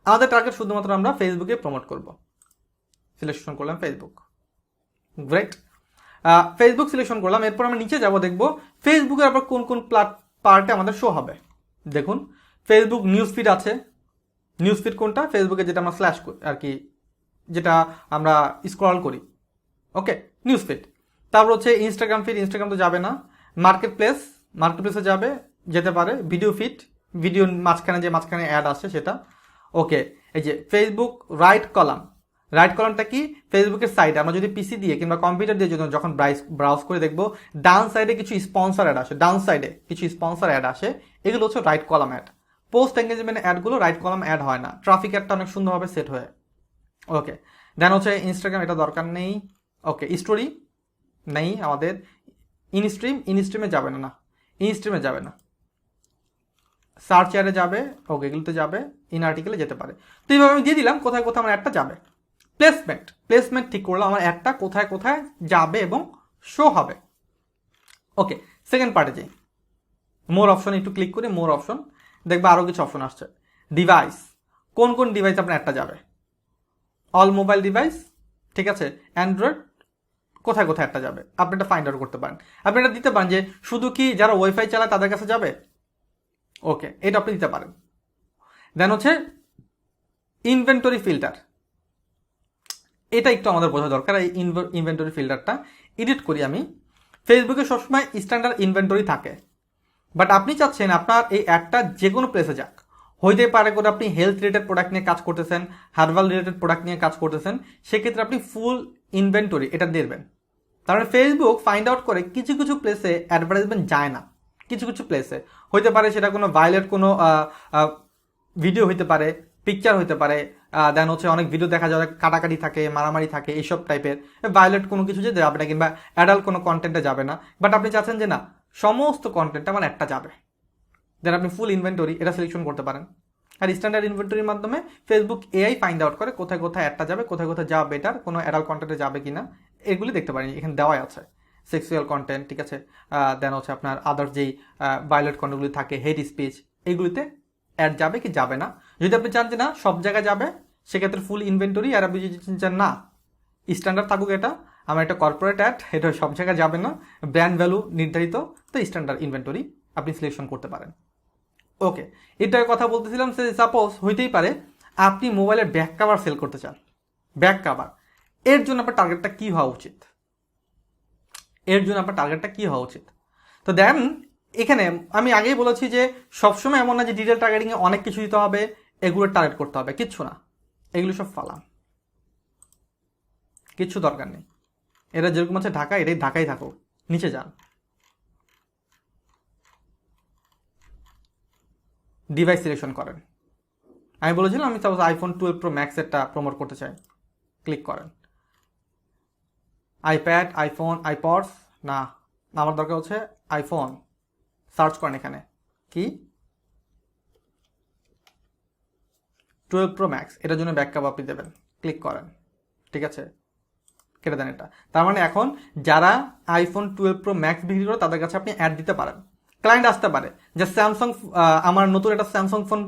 Speaker 1: আমাদের টার্গেট শুধুমাত্র আমরা ফেসবুকে প্রমোট করব। সিলেকশন করলাম ফেসবুক, গ্রেট। ফেসবুক সিলেকশন করলাম। এরপর আমরা নিচে যাব, দেখবো ফেসবুকের আবার কোন কোন পার্টে আমাদের শো হবে। দেখুন ফেসবুক নিউজ ফিড আছে। নিউজ ফিড কোনটা, ফেসবুকে যেটা আমরা স্ল্যাশ আর কি, যেটা আমরা স্ক্রল করি, ওকে, নিউজ ফিড। তারপর হচ্ছে ইনস্টাগ্রাম ফিড, ইনস্টাগ্রাম তো যাবে না। মার্কেটপ্লেসে যাবে, যেতে পারে। ভিডিও ফিড, ভিডিও মাঝখানে অ্যাড আসে সেটা, ওকে। এই যে ফেসবুক রাইট কলামটা কি, ফেসবুকের সাইডে আমরা যদি পিসি দিয়ে কিংবা কম্পিউটার দিয়ে যখন ব্রাউজ করে দেখবো, ডাউন সাইডে কিছু স্পন্সর অ্যাড আসে, এগুলো হচ্ছে right column ad. Post engagement অ্যাডগুলো রাইট কলাম অ্যাড হয় না, ট্রাফিক অ্যাডটা অনেক সুন্দরভাবে সেট হয়ে, ওকে। দেন হচ্ছে ইনস্টাগ্রাম, এটা দরকার নেই, ওকে। স্টোরি নেই আমাদের। ইনস্ট্রিমে যাবে না, ইনস্ট্রিমে যাবে না। সার্চ অ্যাডে যাবে, ওকে, এগুলোতে যাবে, ইন আর্টিকেলে যেতে পারে। তো এইভাবে আমি দিয়ে দিলাম কোথায় কোথায় আমার একটা যাবে। প্লেসমেন্ট ঠিক করলাম, আমার একটা কোথায় কোথায় যাবে এবং শো হবে, ওকে। সেকেন্ড পার্টে যাই, মোর অপশন একটু ক্লিক করি, মোর অপশন দেখবে আরও কিছু অপশন আসছে। ডিভাইস, কোন কোন ডিভাইস আপনার একটা যাবে, অল মোবাইল ডিভাইস, ঠিক আছে, অ্যান্ড্রয়েড, কোথায় কোথায় একটা যাবে আপনি এটা ফাইন্ড আউট করতে পারেন। আপনি এটা দিতে পারেন যে শুধু কি যারা ওয়াইফাই চালায় তাদের কাছে যাবে, ওকে এটা আপনি দিতে পারেন। দেন হচ্ছে ইনভেন্টরি ফিল্টার, এটা একটু আমাদের বোঝা দরকার। এই ইনভেন্টরি ফিল্টারটা এডিট করি আমি। ফেসবুকে সবসময় স্ট্যান্ডার্ড ইনভেন্টরি থাকে, বাট আপনি চাচ্ছেন আপনার এই অ্যাডটা যে কোনো প্লেসে যাক। হইতে পারে করে আপনি হেলথ রিলেটেড প্রোডাক্ট নিয়ে কাজ করতেছেন, হার্বাল রিলেটেড প্রোডাক্ট নিয়ে কাজ করতেছেন, সেক্ষেত্রে আপনি ফুল ইনভেন্টরি এটা দেবেন। তার মানে ফেসবুক ফাইন্ড আউট করে কিছু কিছু প্লেসে অ্যাডভার্টাইজমেন্ট যায় না, কিছু কিছু প্লেসে হইতে পারে সেটা কোনো ভায়োলেট কোনো ভিডিও হইতে পারে, পিকচার হইতে পারে, দেন হচ্ছে অনেক ভিডিও দেখা যায় কাটাকাটি থাকে, মারামারি থাকে, এইসব টাইপের ভায়োলেট কোনো কিছু যে যাবে না, কিংবা অ্যাডাল্ট কোনো কন্টেন্টে যাবে না। বাট আপনি চাচ্ছেন যে না সমস্ত কন্টেন্ট আমার একটা যাবে, দেন আপনি ফুল ইনভেন্টরি এটা সিলেকশন করতে পারেন। আর স্ট্যান্ডার্ড ইনভেন্টরির মাধ্যমে ফেসবুক এআই ফাইন্ড আউট করে কোথায় কোথায় একটা যাবে, কোথায় কোথায় যাওয়া বেটার, কোনো অ্যাডাল্ট কন্টেন্টে যাবে কিনা এগুলি দেখতে পারেন। এখানে দেওয়াই আছে সেক্সুয়াল কন্টেন্ট, ঠিক আছে, দেন হচ্ছে আপনার আদার্স যেই ভায়োলেট কন্টেন্টগুলি থাকে, হেট স্পিচ, এইগুলিতে অ্যাড যাবে কি যাবে না। যদি আপনি চান যে না সব জায়গায় যাবে, সেক্ষেত্রে ফুল ইনভেন্টরি। আর আপনি যদি চান না স্ট্যান্ডার্ড থাকুক, এটা আমার একটা কর্পোরেট অ্যাড, এটা সব জায়গায় যাবে না, ব্র্যান্ড ভ্যালু নির্ধারিত, তো স্ট্যান্ডার্ড ইনভেন্টরি আপনি সিলেকশন করতে পারেন। ওকে, এটার কথা বলতেছিলাম। সে সাপোজ হইতেই পারে আপনি মোবাইলের ব্যাক কাভার সেল করতে চান, ব্যাক কাভার, এর জন্য আপনার টার্গেটটা কী হওয়া উচিত, এর জন্য আপনার টার্গেটটা কী হওয়া উচিত। তো দেন এখানে আমি আগেই বলেছি যে সবসময় এমন না যে ডিটেল টার্গেটিংয়ে অনেক কিছু দিতে হবে, এগুলো টার্গেট করতে হবে, কিচ্ছু না, এগুলো সব ফালাম, কিচ্ছু দরকার নেই। এরা যেরকম আছে ঢাকা, এটাই ঢাকাই থাকুক, নিচে যান, ডিভাইস সিলেকশন করেন। আমি বলেছিলাম আমি সাপোজ আইফোন 12 প্রো ম্যাক্স একটা প্রমোট করতে চাই, ক্লিক করেন। আইপ্যাড, আইফোন, আইপডস, না আমার দরকার হচ্ছে আইফোন, সার্চ করেন এখানে কি 12 প্রো ম্যাক্স, এটার জন্য ব্যাকআপ আপনি দেবেন, ক্লিক করেন, ঠিক আছে, কেটে দেন এটা। তার মানে এখন যারা আইফোন 12 প্রো ম্যাক্স বিক্রি করে তাদের কাছে আপনি অ্যাড দিতে পারেন। ক্লায়েন্ট আসতে পারে যে স্যামসাং, আমার নতুন একটা স্যামসাং ফোন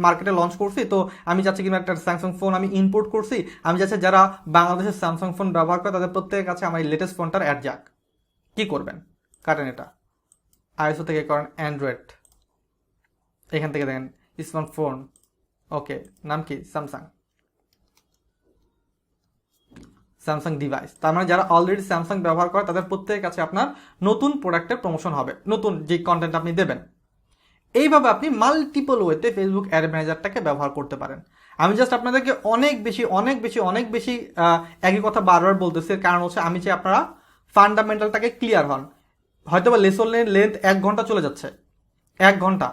Speaker 1: মার্কেটে লঞ্চ করছি, তো আমি চাচ্ছি কিনা একটা স্যামসাং ফোন আমি ইম্পোর্ট করছি, আমি চাচ্ছি যারা বাংলাদেশের স্যামসাং ফোন ব্যবহার করে তাদের প্রত্যেকের কাছে আমার লেটেস্ট ফোনটার অ্যাড যাক। কী করবেন, কাটেন এটা, আইএসও থেকে করেন অ্যান্ড্রয়েড, এখান থেকে দেখেন স্মার্টফোন, ওকে নাম কি স্যামসাং, স্যামসাং ডিভাইস। তার মানে যারা অলরেডি স্যামসাং ব্যবহার করে তাদের প্রত্যেকের কাছে আপনার নতুন প্রোডাক্টের প্রমোশন হবে, নতুন যে কন্টেন্ট আপনি দেবেন। এইভাবে আপনি মাল্টিপল ওয়েতে ফেসবুক অ্যাড ম্যানেজারটাকে ব্যবহার করতে পারেন। আমি জাস্ট আপনাদেরকে অনেক বেশি একই কথা বারবার বলতেছি, কারণ হচ্ছে আমি চাই আপনারা ফান্ডামেন্টালটাকে ক্লিয়ার হন। হয়তো বা লেসনের লেন্থ 1 ঘন্টা চলে যাচ্ছে, 1 ঘন্টা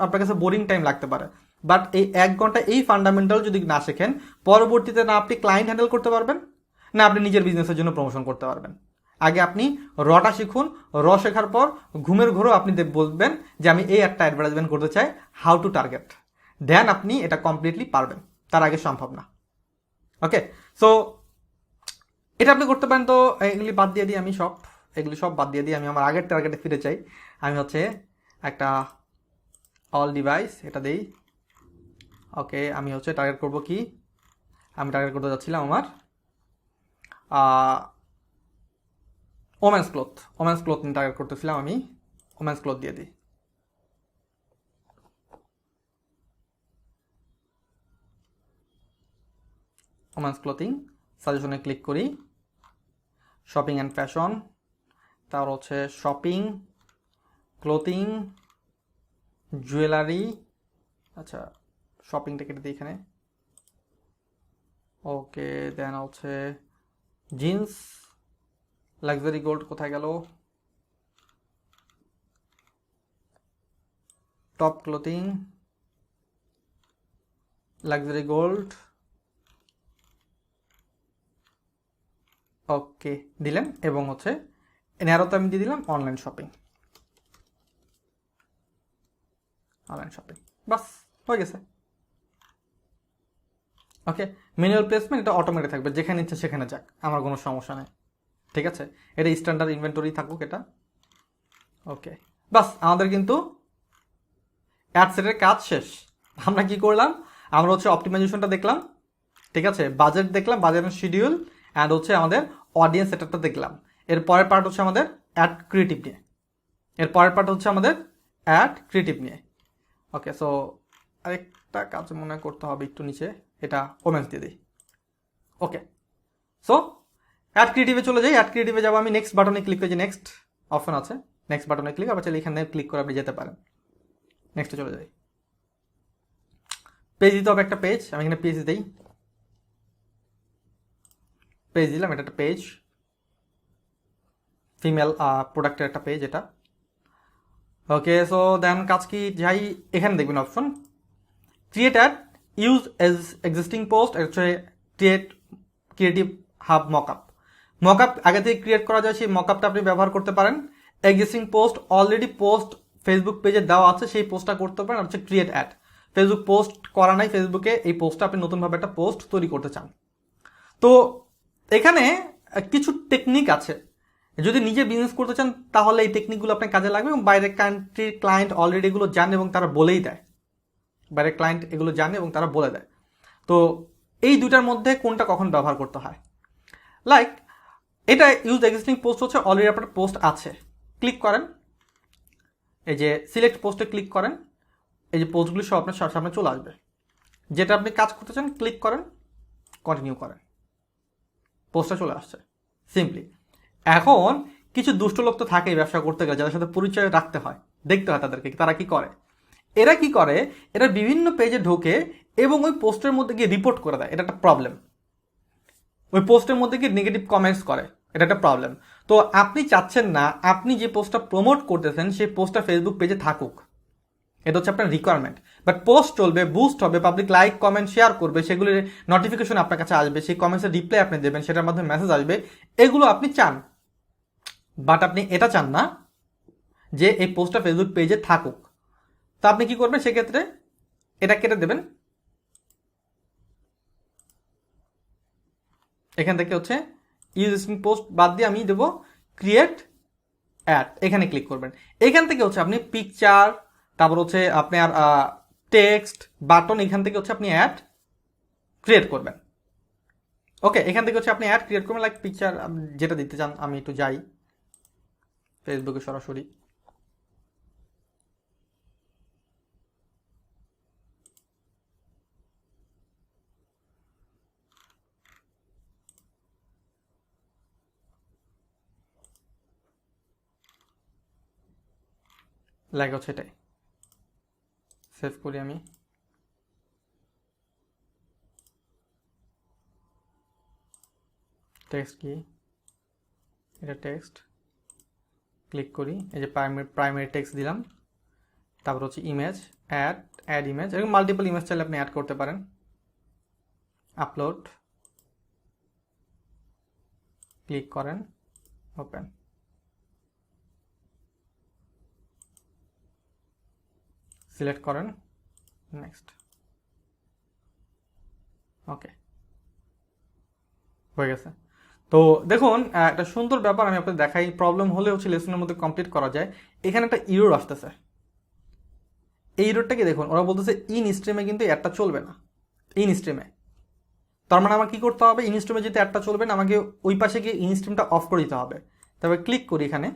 Speaker 1: আপনার কাছে বোরিং টাইম লাগতে পারে, বাট এই 1 ঘন্টা এই ফান্ডামেন্টাল যদি না শেখেন, পরবর্তীতে না আপনি ক্লায়েন্ট হ্যান্ডেল করতে পারবেন, না আপনি নিজের বিজনেসের জন্য প্রমোশন করতে পারবেন। আগে আপনি রটা শিখুন, শেখার পর ঘুমের ঘোরেও আপনি বলবেন যে আমি এই একটা অ্যাডভার্টাইজমেন্ট করতে চাই, হাউ টু টার্গেট, দেন আপনি এটা কমপ্লিটলি পারবেন, তার আগে সম্ভব না। ওকে, সো এটা আপনি করতে পারেন। তো এগুলি বাদ দিয়ে দিই, এগুলি সব বাদ দিয়ে দিই, আমি আমার আগের টার্গেটে ফিরে চাই। আমি হচ্ছে একটা অল ডিভাইস এটা দেই। ওকে, আমি হচ্ছে টার্গেট করব কি, আমি টার্গেট করতে যাচ্ছিলাম আমার ওমেন্স ক্লথ নিয়ে টার্গেট করতেছিলাম, আমি ওমেন্স ক্লথ দিয়ে দিই। ওমেন্স ক্লথিং সাজেশনে ক্লিক করি, শপিং অ্যান্ড ফ্যাশন, তারপর হচ্ছে শপিং, ক্লোথিং, জুয়েলারি, আচ্ছা শপিংটা কেটে দিই এখানে, ওকে, দেন হচ্ছে জিন্স, লাক্সারি গোল্ড কোথায় গেল, টপ ক্লোথিং, লাক্সারি গোল্ড, ওকে দিলেন, এবং হচ্ছে ন্যারোতে আমি দিয়ে দিলাম অনলাইন শপিং, বাস হয়ে গেছে। ওকে, ম্যানুয়াল প্লেসমেন্ট এটা অটোমেটিক থাকবে, যেখানে ইচ্ছে সেখানে যাক, আমার কোনো সমস্যা নেই, ঠিক আছে, এটা স্ট্যান্ডার্ড ইনভেন্টরি থাকুক এটা। ওকে, বাস আমাদের কিন্তু অ্যাডসেটের কাজ শেষ। আমরা কি করলাম, আমরা হচ্ছে অপটিমাইজেশনটা দেখলাম, ঠিক আছে, বাজেট দেখলাম, বাজেটের শিডিউল, অ্যান্ড হচ্ছে আমাদের অডিয়েন্স সেটআপটা দেখলাম। এর পরের পার্ট হচ্ছে আমাদের অ্যাড ক্রিয়েটিভ নিয়ে। এর পরের পার্ট হচ্ছে আমাদের অ্যাড ক্রিয়েটিভ নিয়ে। ওকে, সো আরেকটা কাজ মনে করতে হবে একটু নিচে, এটা কমেন্টস দিয়ে দিই। ওকে, সো অ্যাড ক্রিয়েটিভে চলে যাই। অ্যাড ক্রিয়েটিভে যাবো আমি, নেক্সট বাটনে ক্লিক করে, যে নেক্সট অপশন আছে, নেক্সট বাটনে ক্লিক, আবার চাইলে এখানে ক্লিক করে আপনি যেতে পারেন। নেক্সটে চলে যাই। পেজ দিতে হবে একটা পেজ, আমি এখানে পেজ দিই, পেজ দিলাম, এটা একটা পেজ, ফিমেল প্রোডাক্টের একটা পেজ এটা। ওকে, সো দেন কাজ কি, যাই এখানে দেখবেন option create ad, use as existing post, হচ্ছে create creative hub mockup. Mockup আগে থেকে ক্রিয়েট করা যায়, সেই মকআপটা আপনি ব্যবহার করতে পারেন। Existing post, already post Facebook পেজে দেওয়া আছে, সেই পোস্টটা করতে পারেন। আর হচ্ছে ক্রিয়েট অ্যাড, ফেসবুক পোস্ট করা নাই ফেসবুকে, এই পোস্টটা আপনি নতুনভাবে একটা পোস্ট তৈরি করতে চান। তো এখানে কিছু টেকনিক আছে, যদি নিজে বিজনেস করতে চান তাহলে এই টেকনিকগুলো আপনার কাজে লাগবে, এবং বাইরের কান্ট্রির ক্লায়েন্ট অলরেডি এগুলো জানে এবং তারা বলেই দেয়, বাইরের ক্লায়েন্ট এগুলো জানে এবং তারা বলে দেয়। তো এই দুইটার মধ্যে কোনটা কখন ব্যবহার করতে হয়, লাইক এটা ইউজ এক্সিস্টিং পোস্ট হচ্ছে অলরেডি আপনার পোস্ট আছে, ক্লিক করেন, এই যে সিলেক্ট পোস্টে ক্লিক করেন, এই যে পোস্টগুলি সব আপনার সামনে চলে আসবে। যেটা আপনি কাজ করতে চান ক্লিক করেন, কন্টিনিউ করেন, পোস্টটা চলে আসছে সিম্পলি। এখন কিছু দুষ্ট লোক তো থাকেই ব্যবসা করতে গেলে, যাদের সাথে পরিচয় রাখতে হয়, দেখতে হয় তাদেরকে তারা কি করে। এরা কি করে, এরা বিভিন্ন পেজে ঢোকে এবং ওই পোস্টের মধ্যে গিয়ে রিপোর্ট করে দেয়, এটা একটা প্রবলেম। ওই পোস্টের মধ্যে গিয়ে নেগেটিভ কমেন্টস করে, এটা একটা প্রবলেম। তো আপনি চাচ্ছেন না আপনি যে পোস্টটা প্রমোট করতেছেন সেই পোস্টটা ফেসবুক পেজে থাকুক, এটা হচ্ছে আপনার রিকোয়ারমেন্ট। বাট পোস্ট চলবে, বুস্ট হবে, পাবলিক লাইক কমেন্ট শেয়ার করবে, সেগুলির নোটিফিকেশন আপনার কাছে আসবে, সেই কমেন্টসের রিপ্লাই আপনি দেবেন, সেটার মাধ্যমে মেসেজ আসবে, এগুলো আপনি চান। বাট আপনি এটা চান না যে এই পোস্টটা ফেসবুক পেজে থাকুক। তা আপনি কি করবেন, সেক্ষেত্রে এটা কেটে দেবেন। এখান থেকে হচ্ছে ইউজ পোস্ট বাদ দিয়ে আমি দেবো ক্রিয়েট অ্যাড, এখানে ক্লিক করবেন। এখান থেকে হচ্ছে আপনি পিকচার, তারপর হচ্ছে আপনার টেক্সট, বাটন, এখান থেকে হচ্ছে আপনি অ্যাড ক্রিয়েট করবেন। ওকে, এখান থেকে হচ্ছে আপনি অ্যাড ক্রিয়েট করবেন, লাইক পিকচার যেটা দিতে চান। আমি একটু যাই ফেসবুকে সরাসরি, লাইক হচ্ছে এটাই, সেভ করি আমি। টেক্সট কি, এটা টেক্সট, ক্লিক করি, এই যে প্রাইমারি টেক্সট দিলাম, তারপর হচ্ছে ইমেজ, অ্যাড ইমেজ, এরকম মাল্টিপল ইমেজ চাইলে আপনি অ্যাড করতে পারেন। আপলোড, ক্লিক করেন, ওপেন, সিলেক্ট করেন, নেক্সট। ওকে, হয়ে গেছে। তো দেখুন একটা সুন্দর ব্যাপার আমি আপনাদের দেখাই, প্রবলেম হলে হচ্ছে লেসনের মধ্যে কমপ্লিট করা যায়। এখানে একটা ইরোর আসতেছে, এই ইরোরটাকে দেখুন, ওরা বলতেছে ইন স্ট্রিমে কিন্তু অ্যাডটা চলবে না, ইন স্ট্রিমে। তার মানে আমার কি করতে হবে, ইন স্ট্রিমে যেতে অ্যাডটা চলবে না, আমাকে ওই পাশে গিয়ে ইন স্ট্রিমটা অফ করে দিতে হবে। তবে ক্লিক করি, এখানে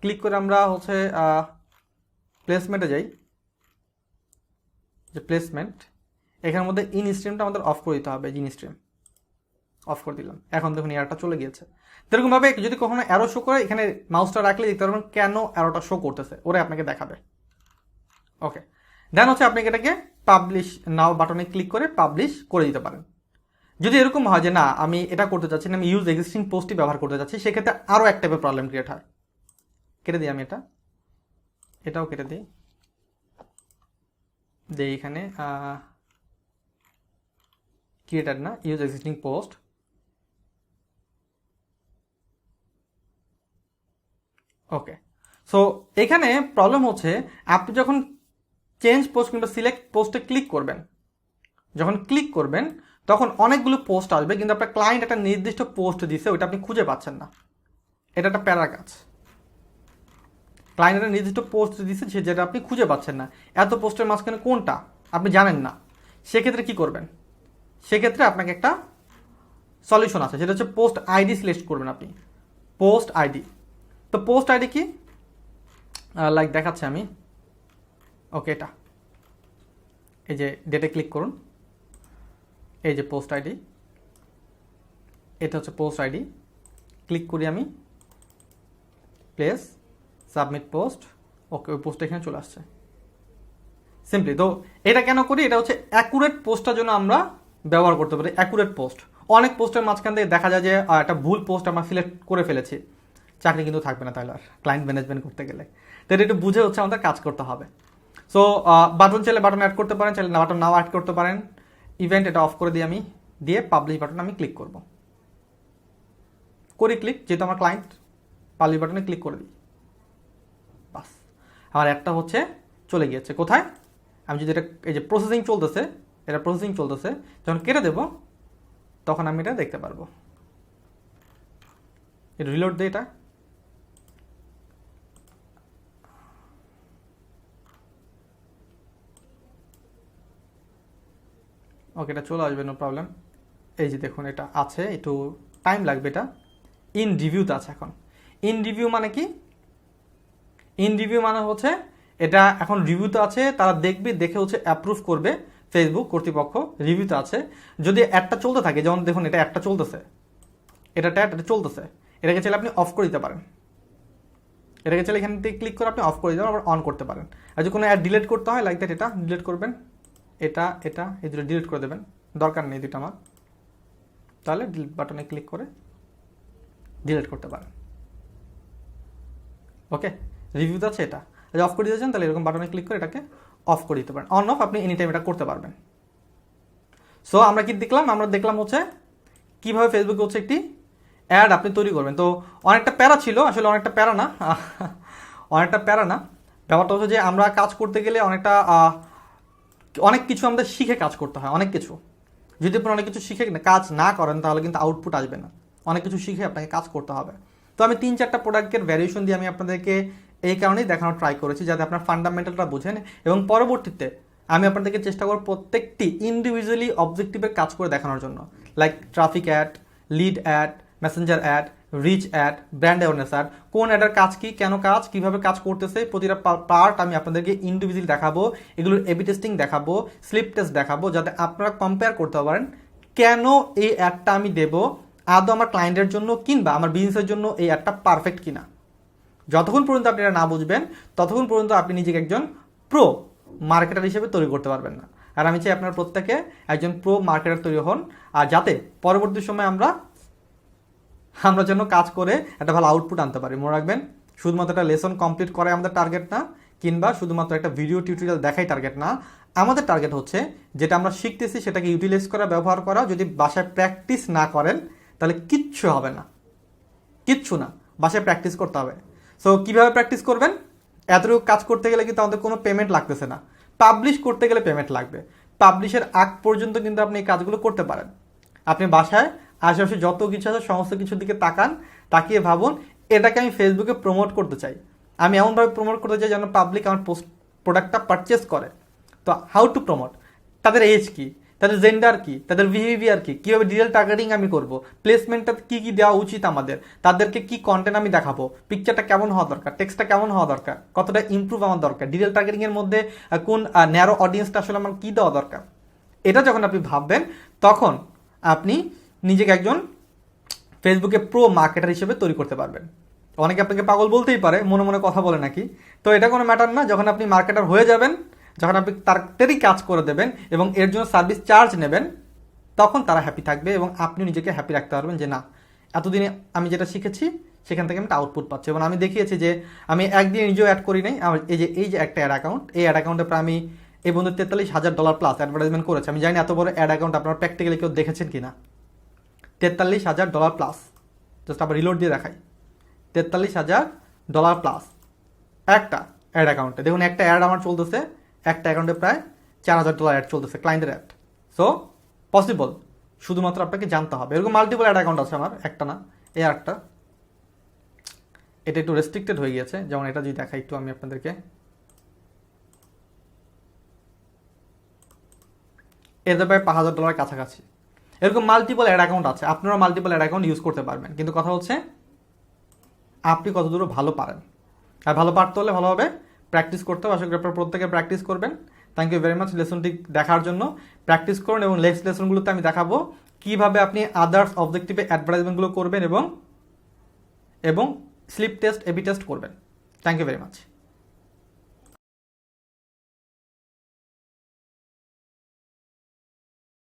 Speaker 1: ক্লিক করে আমরা হচ্ছে প্লেসমেন্টে যাই, যে প্লেসমেন্ট, এখানের মধ্যে ইন স্ট্রিমটা আমাদের অফ করে দিতে হবে, ইন স্ট্রিম অফ করে দিলাম। এখন দেখুন এরোটা চলে গিয়েছে। এরকমভাবে যদি কখনো অ্যারো শো করে, এখানে মাউসটা রাখলে দেখতে পারবেন কেন অ্যারোটা শো করতেছে, ওরা আপনাকে দেখাবে। ওকে, দেন হচ্ছে আপনি এটাকে পাবলিশ নাও বাটনে ক্লিক করে পাবলিশ করে দিতে পারেন। যদি এরকম হয় যে না আমি এটা করতে চাচ্ছি না, আমি ইউজ এক্সিস্টিং পোস্টই ব্যবহার করতে চাচ্ছি, সেক্ষেত্রে আরও এক টাইপের প্রবলেম ক্রিয়েট হয়। কেটে দিই আমি এটাও কেটে দিই, এখানে ক্রিয়েটেড না, ইউজ এক্সিস্টিং পোস্ট। ওকে, সো এখানে প্রবলেম হচ্ছে আপনি যখন চেঞ্জ পোস্ট কিংবা সিলেক্ট পোস্টে ক্লিক করবেন, যখন ক্লিক করবেন তখন অনেকগুলো পোস্ট আসবে, কিন্তু আপনার ক্লায়েন্ট একটা নির্দিষ্ট পোস্ট দিছে, ওইটা আপনি খুঁজে পাচ্ছেন না। এটা একটা প্যারা কাজ। ক্লায়েন্ট একটা নির্দিষ্ট পোস্ট দিছে যেটা আপনি খুঁজে পাচ্ছেন না, এত পোস্টের মাঝখানে কোনটা আপনি জানেন না। সেক্ষেত্রে কি করবেন, সেক্ষেত্রে আপনাকে একটা সলিউশন আছে, সেটা হচ্ছে পোস্ট আইডি সিলেক্ট করবেন আপনি। পোস্ট আইডি, তো পোস্ট আইডি কি লাইক দেখাচ্ছি আমি। ওকে, এটা এই যে ডেটে ক্লিক করুন, এই যে পোস্ট আইডি, এটা হচ্ছে পোস্ট আইডি। ক্লিক করি আমি, প্লেস সাবমিট পোস্ট। ওকে, ওই পোস্ট এখানে চলে আসছে সিম্পলি। তো এটা কেন করি, এটা হচ্ছে অ্যাকুরেট পোস্টটার জন্য আমরা ব্যবহার করতে পারি। অ্যাকুরেট পোস্ট, অনেক পোস্টের মাঝখান থেকে দেখা যায় যে একটা ভুল পোস্ট আমরা সিলেক্ট করে ফেলেছি, চাকরি কিন্তু থাকবে না তাহলে আর ক্লায়েন্ট ম্যানেজমেন্ট করতে গেলে। তো এটা একটু বুঝে হচ্ছে আমাদের কাজ করতে হবে। সো বাটন চাইলে বাটন অ্যাড করতে পারেন, চাইলে বাটন নাও অ্যাড করতে পারেন। ইভেন্ট এটা অফ করে দিই আমি, দিয়ে পাবলিশ বাটন আমি ক্লিক করব, করি ক্লিক, যেহেতু আমার ক্লায়েন্ট, পাবলিশ বাটনে ক্লিক করে দিই, বাস আমার একটা হচ্ছে চলে গিয়েছে। কোথায়, আমি যদি এটা এই যে প্রসেসিং চলতেছে, এটা প্রসেসিং চলতেছে, যখন কেটে দেবো তখন আমি এটা দেখতে পারবো। এটা রিলোড দিই, এটা ওকে, এটা চলে আসবে, নো প্রবলেম। এই যে দেখুন এটা আছে, একটু টাইম লাগবে, এটা ইন রিভিউতে আছে এখন। ইন রিভিউ মানে কি, ইন রিভিউ মানে হচ্ছে এটা এখন রিভিউতে আছে, তারা দেখবে, দেখে হচ্ছে অ্যাপ্রুভ করবে ফেসবুক কর্তৃপক্ষ, রিভিউতে আছে। যদি অ্যাডটা চলতে থাকে, যেমন দেখুন এটা অ্যাডটা চলতেছে, এটা চলতেছে, এটাকে চাইলে আপনি অফ করে দিতে পারেন। এটাকে চাইলে এখান থেকে ক্লিক করে আপনি অফ করে দিতে পারেন, আবার অন করতে পারেন। আর যদি কোনো অ্যাড ডিলিট করতে হয় লাইক দ্যাট, এটা ডিলিট করবেন, এটা এই দুটো ডিলিট করে দেবেন, দরকার নেই দুটো আমার, তাহলে ডিলিট বাটনে ক্লিক করে ডিলিট করতে পারেন। ওকে, রিভিউতে আছে এটা, যদি অফ করে দিতে চান তাহলে এরকম বাটনে ক্লিক করে এটাকে অফ করে দিতে পারেন। অন অফ আপনি এনি টাইম এটা করতে পারবেন। সো আমরা কি দেখলাম, আমরা দেখলাম হচ্ছে কীভাবে ফেসবুকে হচ্ছে একটি অ্যাড আপনি তৈরি করবেন। তো অনেকটা প্যারা ছিল, আসলে অনেকটা প্যারা না অনেকটা প্যারা না, ব্যাপারটা হচ্ছে যে আমরা কাজ করতে গেলে অনেক কিছু আমাদের শিখে কাজ করতে হয়, অনেক কিছু। যদি আপনি অনেক কিছু শিখে কাজ না করেন তাহলে কিন্তু আউটপুট আসবে না, অনেক কিছু শিখে আপনাকে কাজ করতে হবে। তো আমি 3-4টা প্রোডাক্টের ভ্যারিয়েশন দিয়ে আমি আপনাদেরকে এই কারণেই দেখানোর ট্রাই করেছি, যাতে আপনার ফান্ডামেন্টালটা বুঝেন, এবং পরবর্তীতে আমি আপনাদেরকে চেষ্টা করব প্রত্যেকটি ইন্ডিভিজুয়ালি অবজেক্টিভের কাজ করে দেখানোর জন্য, like traffic ad, lead ad, messenger ad, reach ad, brand awareness ad, কোন অ্যাডের কাজ কি, কেন কাজ, কীভাবে কাজ করতেছে, প্রতিটা পার্ট আমি আপনাদেরকে ইন্ডিভিজুয়ালি দেখাবো, এগুলোর এবি টেস্টিং দেখাবো, স্লিপ টেস্ট দেখাবো, যাতে আপনারা কম্পেয়ার করতে পারেন কেন এই অ্যাডটা আমি দেবো, আদৌ আমার ক্লায়েন্টের জন্য কিংবা আমার বিজনেসের জন্য এই অ্যাডটা পারফেক্ট কিনা। যতক্ষণ পর্যন্ত আপনি এটা না বুঝবেন ততক্ষণ পর্যন্ত আপনি নিজেকে একজন প্রো মার্কেটার হিসেবে তৈরি করতে পারবেন না। আর আমি চাই আপনার প্রত্যেকে একজন প্রো মার্কেটার তৈরি হন, আর যাতে পরবর্তী সময় আমরা যেন কাজ করে একটা ভালো আউটপুট আনতে পারি। মনে রাখবেন, শুধুমাত্র একটা লেসন কমপ্লিট করাই আমাদের টার্গেট না, কিংবা শুধুমাত্র একটা ভিডিও টিউটোরিয়াল দেখাই টার্গেট না। আমাদের টার্গেট হচ্ছে যেটা আমরা শিখতেছি সেটাকে ইউটিলাইজ করা, ব্যবহার করা। যদি বাসায় প্র্যাকটিস না করেন তাহলে কিচ্ছু হবে না, কিচ্ছু না, বাসায় প্র্যাকটিস করতে হবে। সো কীভাবে প্র্যাকটিস করবেন, এতটুকু কাজ করতে গেলে কিন্তু আমাদের কোনো পেমেন্ট লাগতেছে না, পাবলিশ করতে গেলে পেমেন্ট লাগবে। পাবলিশের আগ পর্যন্ত কিন্তু আপনি এই কাজগুলো করতে পারেন। আপনি বাসায় আশেপাশে যত কিছু আছে সমস্ত কিছুর দিকে তাকান, তাকিয়ে ভাবুন এটাকে আমি ফেসবুকে প্রমোট করতে চাই, আমি এমনভাবে প্রমোট করতে চাই যেন পাবলিক আমার প্রোডাক্টটা পারচেস করে। তো হাউ টু প্রমোট, তাদের এজ কি, তাদের জেন্ডার কি, তাদের বিহেভিয়ার কি, কীভাবে ডিটেল টার্গেটিং আমি করব, প্লেসমেন্টটা কী কী দেওয়া উচিত আমাদের, তাদেরকে কি কন্টেন্ট আমি দেখাবো, পিকচারটা কেমন হওয়া দরকার, টেক্সটটা কেমন হওয়া দরকার, কতটা ইমপ্রুভ আমার দরকার, ডিটেল টার্গেটিংয়ের মধ্যে কোন ন্যারো অডিয়েন্সটা আসলে আমার কী দেওয়া দরকার, এটা যখন আপনি ভাববেন তখন আপনি নিজেকে একজন ফেসবুকে প্রো মার্কেটার হিসেবে তৈরি করতে পারবেন। অনেকে আপনাকে পাগল বলতেই পারে, মনে মনে কথা বলে নাকি, তো এটা কোনো ম্যাটার না। যখন আপনি মার্কেটার হয়ে যাবেন, যখন আপনি তাদেরই কাজ করে দেবেন এবং এর জন্য সার্ভিস চার্জ নেবেন, তখন তারা হ্যাপি থাকবে এবং আপনি নিজেকে হ্যাপি রাখতে পারবেন যে না, এতদিনে আমি যেটা শিখেছি সেখান থেকে আমি একটা আউটপুট পাচ্ছি। এবং আমি দেখিয়েছি যে আমি একদিনে নিজেও অ্যাড করি নাই, আমার এই যে একটা অ্যাড অ্যাকাউন্ট, এই অ্যাড অ্যাকাউন্টে প্রায় আমি এই বন্ধু $43,000 প্লাস অ্যাডভার্টাইজমেন্ট করেছে। আমি জানি এত বড় অ্যাড অ্যাকাউন্ট আপনারা প্র্যাকটিক্যালি কেউ দেখেছেন কি না। $43,000 প্লাস, জাস্ট আবার রিলোড দিয়ে দেখাই, $43,000 প্লাস একটা অ্যাড অ্যাকাউন্টে। দেখুন একটা অ্যাড আমার চলতেছে, একটা অ্যাকাউন্টে প্রায় $4,000 অ্যাড চলতেছে, ক্লায়েন্টের অ্যাড। সো পসিবল, শুধুমাত্র আপনাকে জানতে হবে। এরকম মাল্টিপল অ্যাড অ্যাকাউন্ট আছে আমার, একটা না, এই একটা, এটা একটু রেস্ট্রিক্টেড হয়ে গিয়েছে। যেমন এটা যদি দেখাই একটু আমি আপনাদেরকে, এদের প্রায় $5,000 কাছাকাছি। এরকম মাল্টিপল অ্যাড অ্যাকাউন্ট আছে, আপনারা মাল্টিপল অ্যাড অ্যাকাউন্ট ইউজ করতে পারবেন, কিন্তু কথা হচ্ছে আপনি কতদূর ভালো পারেন। আর ভালো পারতে হলে ভালোভাবে প্র্যাকটিস করতে হবে। আশা করি আপনারা প্রত্যেকে প্র্যাকটিস করবেন। থ্যাংক ইউ ভেরি মাচ লেসনটি দেখার জন্য। প্র্যাকটিস করুন এবং নেক্সট লেসনগুলোতে আমি দেখাবো কীভাবে আপনি আদার্স অবজেক্টিভে অ্যাডভার্টাইজমেন্টগুলো করবেন এবং স্লিপ টেস্ট, এবি টেস্ট করবেন। Thank you very much.